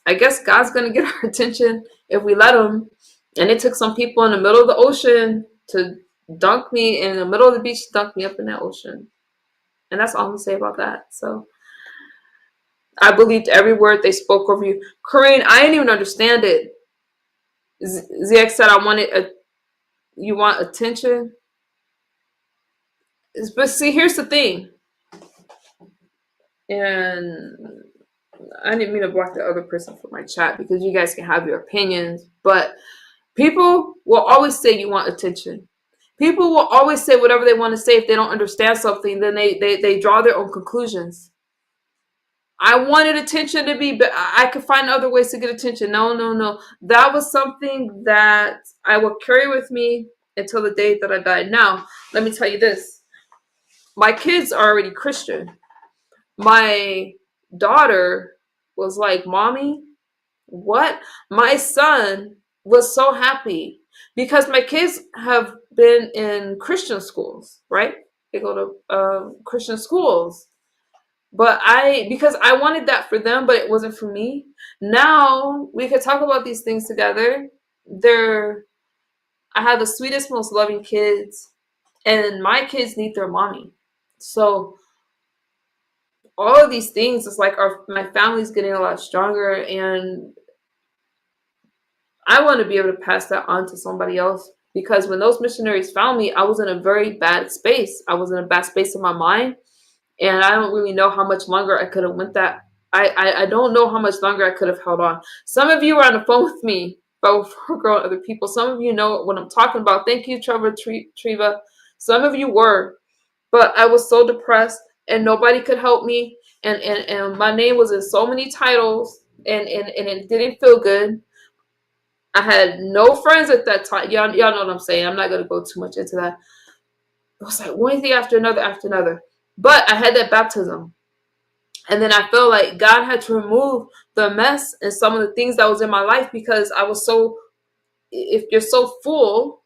I guess God's gonna get our attention if we let him. And it took some people in the middle of the ocean to dunk me in the middle of the beach, dunk me up in that ocean. And that's all I'm gonna say about that. So I believed every word they spoke over you. Corinne, I didn't even understand it. ZX said, you want attention. But see, here's the thing. And I didn't mean to block the other person from my chat because you guys can have your opinions. But people will always say you want attention. People will always say whatever they want to say if they don't understand something. Then they draw their own conclusions. I wanted attention to be, but I could find other ways to get attention. No, no, no. That was something that I will carry with me until the day that I die. Now, let me tell you this. My kids are already Christian. My daughter was like, Mommy, what? My son was so happy because my kids have been in Christian schools, right? They go to Christian schools. But because I wanted that for them, but it wasn't for me. Now we could talk about these things together. I have the sweetest, most loving kids, and my kids need their mommy. So all of these things, it's like my family's getting a lot stronger, and I want to be able to pass that on to somebody else. Because when those missionaries found me, I was in a very bad space. I was in a bad space in my mind. And I don't really know how much longer I could have went that. I don't know how much longer I could have held on. Some of you were on the phone with me, but before growing other people. Some of you know what I'm talking about. Thank you, Trevor Treva. Some of you were, but I was so depressed and nobody could help me. And my name was in so many titles, and it didn't feel good. I had no friends at that time. Y'all know what I'm saying. I'm not gonna go too much into that. It was like one thing after another after another. But I had that baptism. And then I felt like God had to remove the mess and some of the things that was in my life because I was so, if you're so full,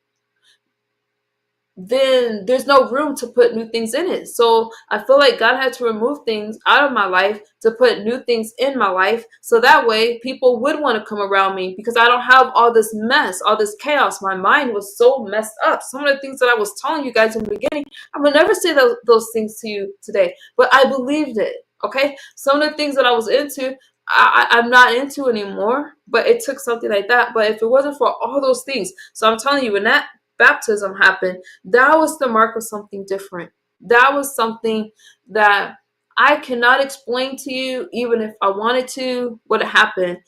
then there's no room to put new things in it. So I feel like God had to remove things out of my life to put new things in my life. So that way people would want to come around me because I don't have all this mess, all this chaos. My mind was so messed up. Some of the things that I was telling you guys in the beginning, I will never say those things to you today, but I believed it. Okay. Some of the things that I was into, I'm not into anymore, but it took something like that. But if it wasn't for all those things, so I'm telling you, when that baptism happened, that was the mark of something different. That was something that I cannot explain to you, even if I wanted to, what happened.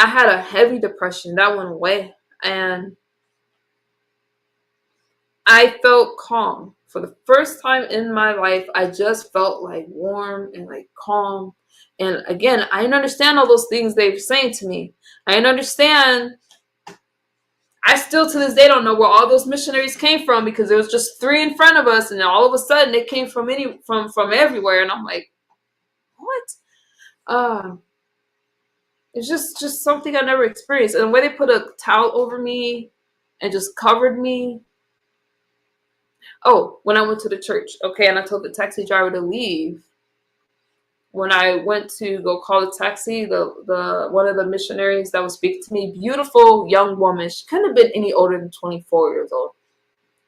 I had a heavy depression that went away, and I felt calm. For the first time in my life, I just felt like warm and like calm. And again, I didn't understand all those things they were saying to me. I didn't understand. I still to this day don't know where all those missionaries came from because there was just three in front of us, and then all of a sudden they came from everywhere, and I'm like, what? It's just something I never experienced. And the way they put a towel over me and just covered me. Oh, when I went to the church, okay, and I told the taxi driver to leave. when I went to go call a taxi, the one of the missionaries that was speaking to me, beautiful young woman, she couldn't have been any older than 24 years old.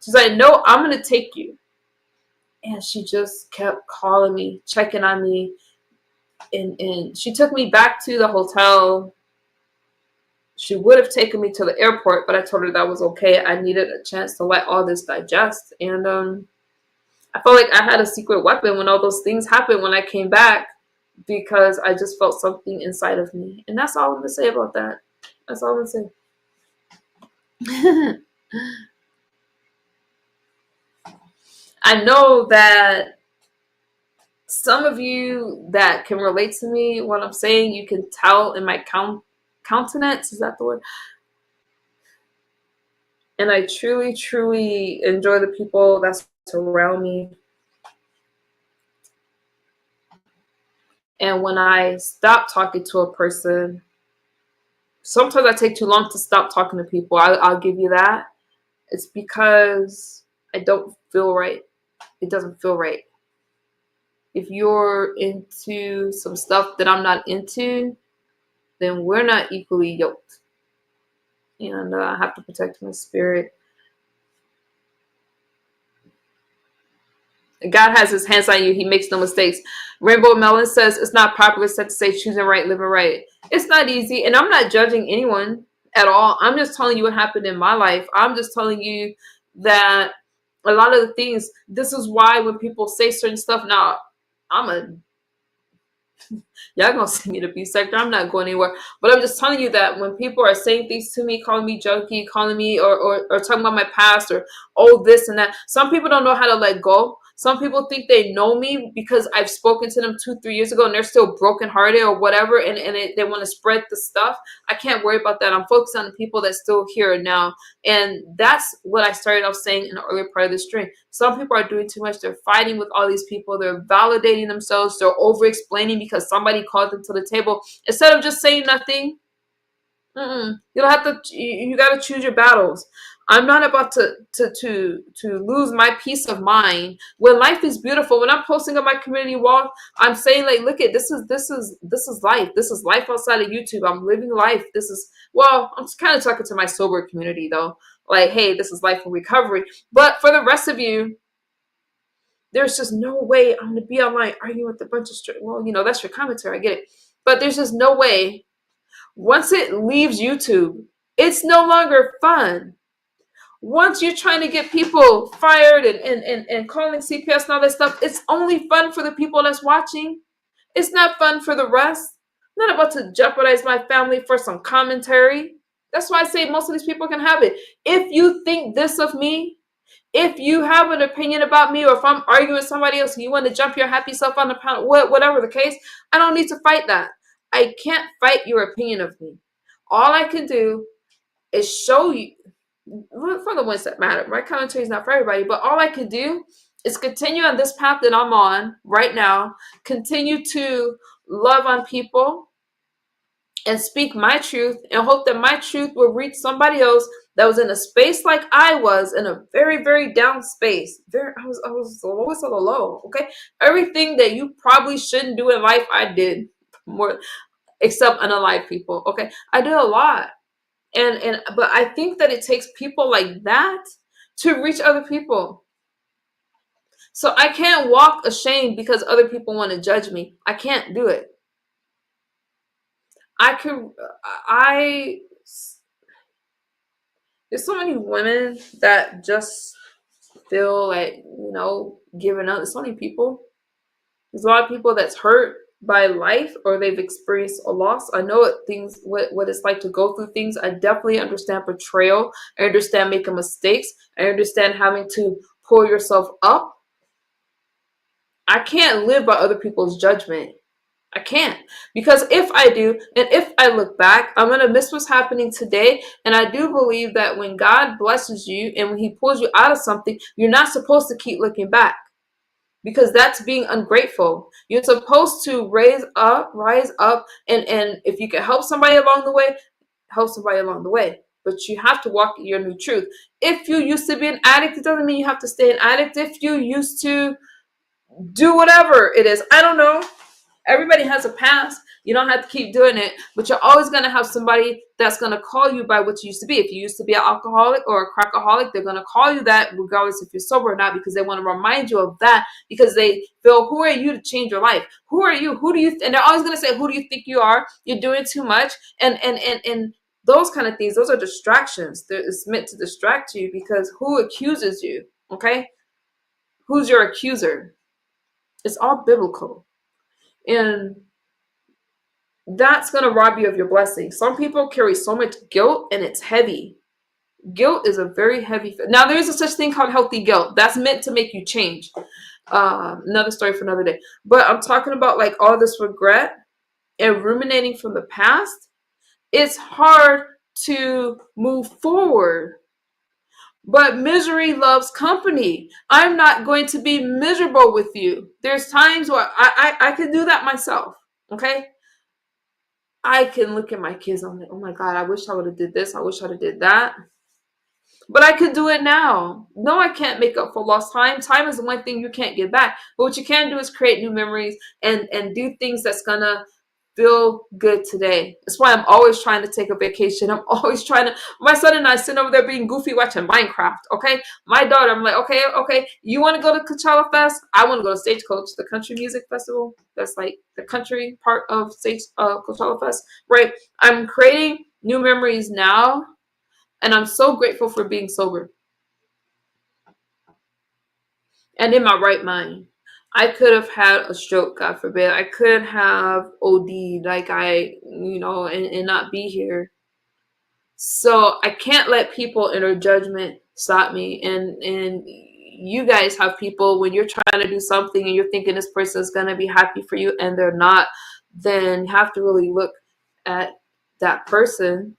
She's like, "No, I'm gonna take you." And she just kept calling me, checking on me, and she took me back to the hotel. She would have taken me to the airport, but I told her that was okay. I needed a chance to let all this digest. And I felt like I had a secret weapon when all those things happened when I came back, because I just felt something inside of me. And that's all I'm going to say about that. That's all I'm going to say. I know that some of you that can relate to me, what I'm saying, you can tell in my countenance. Is that the word? And I truly, truly enjoy the people that surround me. And when I stop talking to a person, sometimes I take too long to stop talking to people. I'll give you that. It's because I don't feel right. It doesn't feel right. If you're into some stuff that I'm not into, then we're not equally yoked. And I have to protect my spirit. God has his hands on you. He makes no mistakes. Rainbow Melon says it's not popular said to say choosing right, living right. It's not easy. And I'm not judging anyone at all. I'm just telling you what happened in my life. I'm just telling you that a lot of the things, this is why when people say certain stuff, now y'all gonna see me the B sector. I'm not going anywhere. But I'm just telling you that when people are saying things to me, calling me junkie, calling me or talking about my past or this and that, some people don't know how to let go. Some people think they know me because I've spoken to them 2-3 years ago and they're still brokenhearted or whatever, and they want to spread the stuff. I can't worry about that. I'm focused on the people that's still here now. And that's what I started off saying in the earlier part of the stream. Some people are doing too much. They're fighting with all these people. They're validating themselves. They're over-explaining because somebody called them to the table. Instead of just saying nothing, you don't have to. You got to choose your battles. I'm not about to lose my peace of mind when life is beautiful. When I'm posting on my community wall, I'm saying like, look at this is life. This is life outside of YouTube. I'm living life. I'm kind of talking to my sober community though. Like, hey, this is life in recovery. But for the rest of you, there's just no way I'm gonna be online arguing with a bunch of that's your commentary. I get it, but there's just no way. Once it leaves YouTube, it's no longer fun. Once you're trying to get people fired and calling CPS and all that stuff, it's only fun for the people that's watching. It's not fun for the rest. I'm not about to jeopardize my family for some commentary. That's why I say most of these people can have it. If you think this of me, if you have an opinion about me, or if I'm arguing with somebody else and you want to jump your happy self on the pound, whatever the case, I don't need to fight that. I can't fight your opinion of me. All I can do is show you, for the ones that matter. My commentary is not for everybody, but all I can do is continue on this path that I'm on right now, continue to love on people and speak my truth and hope that my truth will reach somebody else that was in a space like I was, in a very, very down space. I was the lowest of the low. Okay. Everything that you probably shouldn't do in life, I did, more except unalive people. Okay. I did a lot. But I think that it takes people like that to reach other people. So I can't walk ashamed because other people want to judge me. I can't do it. There's so many women that just feel like, giving up. There's so many people. There's a lot of people that's hurt by life, or they've experienced a loss. I know what it's like to go through things. I definitely understand betrayal. I understand making mistakes. I understand having to pull yourself up. I can't live by other people's judgment. I can't. Because if I do, and if I look back, I'm going to miss what's happening today. And I do believe that when God blesses you and when he pulls you out of something, you're not supposed to keep looking back, because that's being ungrateful. You're supposed to rise up, and if you can help somebody along the way, help somebody along the way. But you have to walk your new truth. If you used to be an addict, it doesn't mean you have to stay an addict. If you used to do whatever it is, I don't know. Everybody has a past. You don't have to keep doing it, but you're always going to have somebody that's going to call you by what you used to be. If you used to be an alcoholic or a crackaholic, they're going to call you that regardless if you're sober or not, because they want to remind you of that, because they feel, who are you to change your life? Who are you? Who do you, and they're always going to say, who do you think you are? You're doing too much. And those kind of things, those are distractions. It's meant to distract you, because who accuses you? Okay. Who's your accuser? It's all biblical. And that's going to rob you of your blessing. Some people carry so much guilt, and it's heavy. Guilt is a very heavy. Now, there's a such thing called healthy guilt. That's meant to make you change. Another story for another day. But I'm talking about like all this regret and ruminating from the past. It's hard to move forward. But misery loves company. I'm not going to be miserable with you. There's times where I can do that myself. Okay. I can look at my kids. I'm like, oh my God, I wish I would have did this. I wish I would have did that. But I could do it now. No, I can't make up for lost time. Time is the one thing you can't get back. But what you can do is create new memories and do things that's gonna feel good today. That's why I'm always trying to take a vacation. I'm always trying to. My son and I sit over there being goofy watching Minecraft. Okay, my daughter. I'm like, okay. You want to go to Coachella Fest? I want to go to Stagecoach, the country music festival. That's like the country part of Coachella Fest, right? I'm creating new memories now, and I'm so grateful for being sober and in my right mind. I could have had a stroke, God forbid. I could have OD'd, like and not be here. So I can't let people in their judgment stop me. And you guys have people, when you're trying to do something and you're thinking this person is gonna be happy for you and they're not, then you have to really look at that person.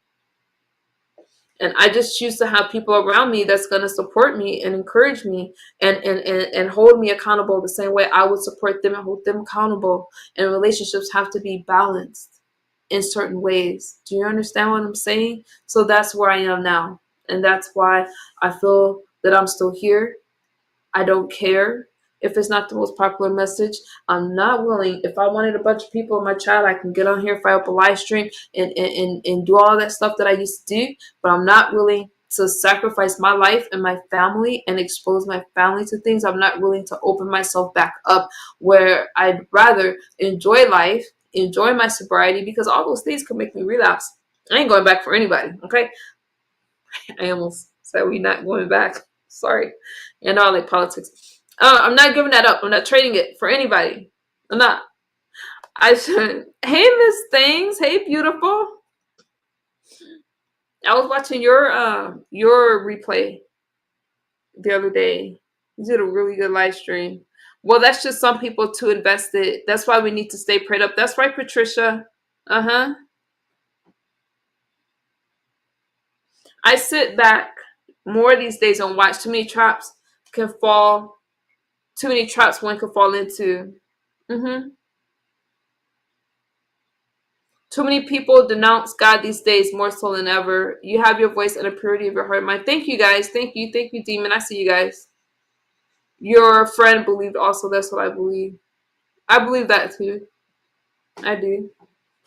And I just choose to have people around me that's going to support me and encourage me and hold me accountable the same way I would support them and hold them accountable. And relationships have to be balanced in certain ways. Do you understand what I'm saying? So that's where I am now. And that's why I feel that I'm still here. I don't care if it's not the most popular message. I'm not willing. If I wanted a bunch of people in my chat, I can get on here, fire up a live stream, and do all that stuff that I used to do. But I'm not willing to sacrifice my life and my family and expose my family to things. I'm not willing to open myself back up, where I'd rather enjoy life, enjoy my sobriety, because all those things can make me relapse. I ain't going back for anybody. Okay. I almost said we're not going back. Sorry. And I like politics. I'm not giving that up. I'm not trading it for anybody. I'm not. I should. Hey, Miss Things. Hey, beautiful. I was watching your replay the other day. You did a really good live stream. Well, that's just some people too invested. That's why we need to stay prayed up. That's right, Patricia. Uh-huh. I sit back more these days and watch. Too many traps can fall. Too many traps one could fall into. Too many people denounce God these days more so than ever. You have your voice and the purity of your heart and mind. Thank you, guys. Thank you, Demon. I see you guys. Your friend believed also. That's what I believe. I believe that too. I do.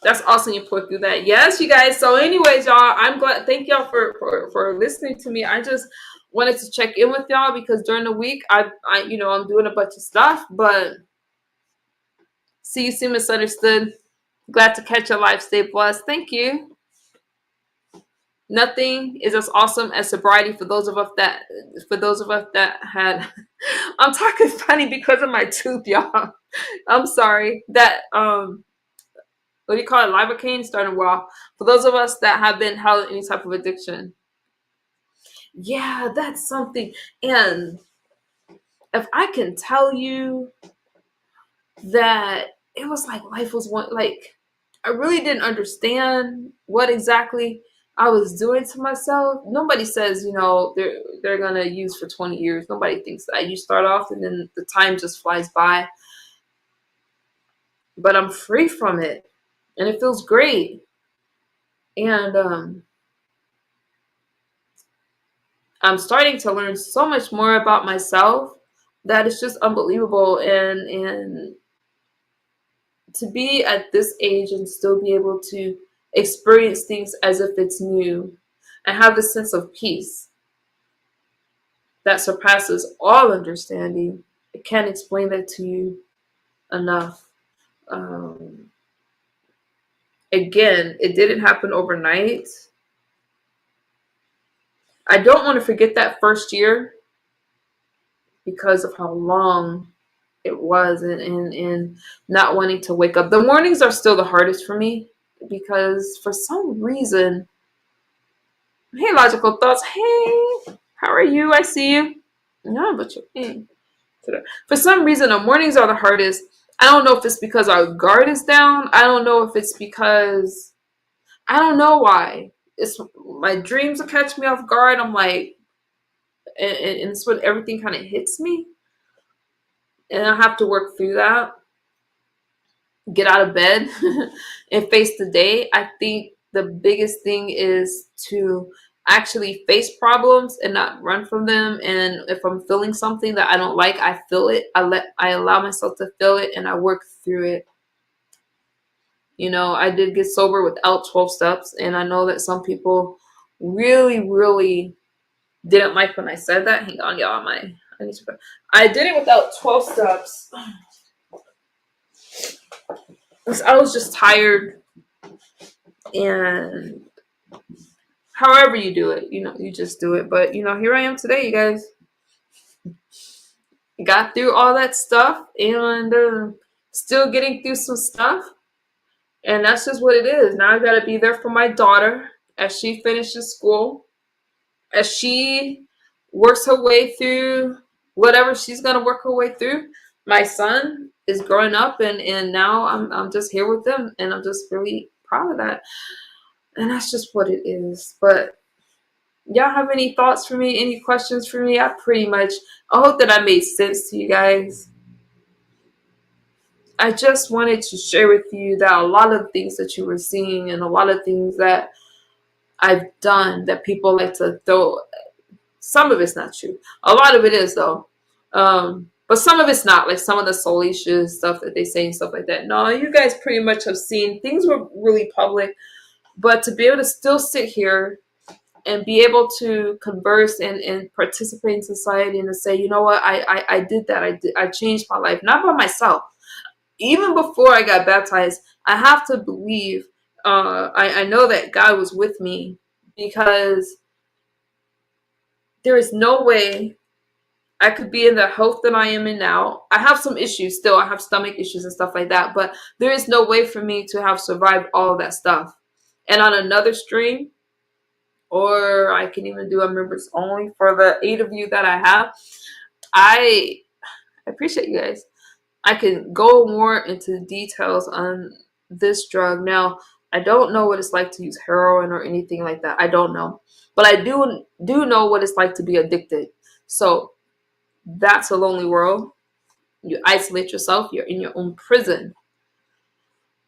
That's awesome. You put through that. Yes, you guys. So, anyways, y'all, I'm glad. Thank y'all for listening to me. I just wanted to check in with y'all because during the week, I'm doing a bunch of stuff. But see you soon, misunderstood. Glad to catch your life. Stay blessed. Thank you. Nothing is as awesome as sobriety for those of us that had. I'm talking funny because of my tooth, y'all. I'm sorry. That what do you call it? Lidocaine starting well. For those of us that have been held in any type of addiction. Yeah, that's something. And if I can tell you that it was like life was one, like I really didn't understand what exactly I was doing to myself. Nobody says, they're gonna use for 20 years. Nobody thinks that. You start off and then the time just flies by. But I'm free from it. And it feels great. And I'm starting to learn so much more about myself that it's just unbelievable. And to be at this age and still be able to experience things as if it's new and have the sense of peace that surpasses all understanding. I can't explain that to you enough. Um, Again, it didn't happen overnight. I don't want to forget that first year because of how long it was, and not wanting to wake up. The mornings are still the hardest for me because for some reason, hey, logical thoughts, hey, how are you? I see you. No, but you hey. For some reason, the mornings are the hardest. I don't know if it's because our guard is down. I don't know if it's because I don't know why. It's my dreams will catch me off guard. I'm like, and it's when everything kind of hits me, and I have to work through that, get out of bed, and face the day. I think the biggest thing is to actually face problems and not run from them. And if I'm feeling something that I don't like, I feel it. I allow myself to feel it, and I work through it. You know, I did get sober without 12 steps, and I know that some people really, really didn't like when I said that. Hang on, y'all. I need to. I did it without 12 steps. I was just tired, and however you do it, you know, you just do it. But you know, here I am today, you guys. Got through all that stuff, and still getting through some stuff, and that's just what it is. Now I gotta be there for my daughter as she finishes school, as she works her way through whatever she's gonna work her way through. My son is growing up, and now I'm just here with them, and I'm just really proud of that. And that's just what it is. But y'all have any thoughts for me? Any questions for me? I hope that I made sense to you guys. I just wanted to share with you that a lot of things that you were seeing and a lot of things that I've done that people like to throw. Some of it's not true. A lot of it is though. But some of it's not, like some of the salacious stuff that they say and stuff like that. No, you guys pretty much have seen things were really public, but to be able to still sit here and be able to converse and participate in society and to say, you know what, I did that. I changed my life, not by myself. Even before I got baptized, I have to believe, I know that God was with me because there is no way I could be in the health that I am in now. I have some issues still. I have stomach issues and stuff like that, but there is no way for me to have survived all of that stuff. And on another stream, or I can even do a members only for the 8 of you that I have. I appreciate you guys. I can go more into details on this drug. Now, I don't know what it's like to use heroin or anything like that. I don't know. But I do know what it's like to be addicted. So that's a lonely world. You isolate yourself, you're in your own prison.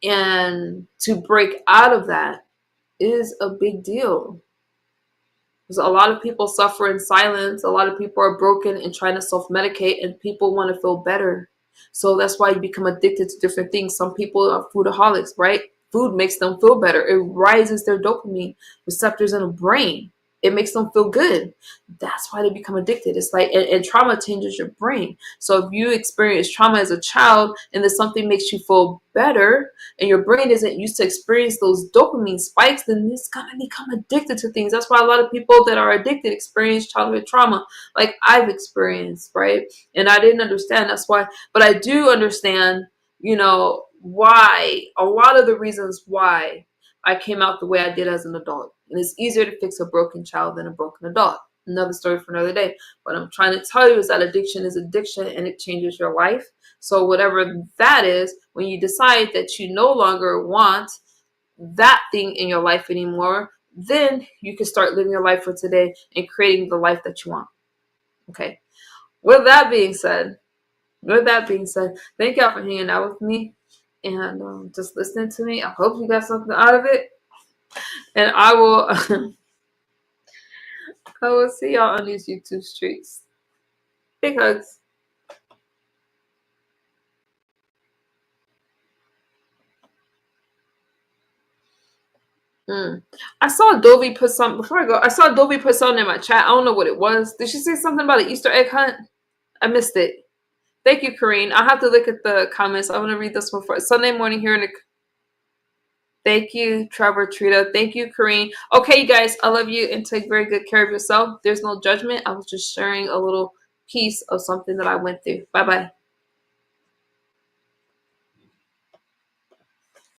And to break out of that is a big deal. Because a lot of people suffer in silence. A lot of people are broken and trying to self-medicate, and people want to feel better. So that's why you become addicted to different things. Some people are foodaholics, right? Food makes them feel better. It rises their dopamine receptors in the brain. It makes them feel good. That's why they become addicted. It's like, and trauma changes your brain. So if you experience trauma as a child and then something makes you feel better, and your brain isn't used to experience those dopamine spikes, then it's gonna become addicted to things. That's why a lot of people that are addicted experience childhood trauma, like I've experienced, right? And I didn't understand. That's why, but I do understand, you know, why, a lot of the reasons why I came out the way I did as an adult. And it's easier to fix a broken child than a broken adult. Another story for another day. What I'm trying to tell you is that addiction is addiction, and it changes your life. So whatever that is, when you decide that you no longer want that thing in your life anymore, then you can start living your life for today and creating the life that you want. Okay. With that being said, thank y'all for hanging out with me and just listening to me. I hope you got something out of it. And I will I will see y'all on these YouTube streets. Big hugs. Mm. I saw Dovey put some before I go. I saw Dovey put something in my chat. I don't know what it was. Did she say something about an Easter egg hunt? I missed it. Thank you, Kareen. I'll have to look at the comments. I want to read this one for Sunday morning here in the. Thank you, Trevor Trita. Thank you, Kareen. Okay, you guys, I love you and take very good care of yourself. There's no judgment. I was just sharing a little piece of something that I went through. Bye bye.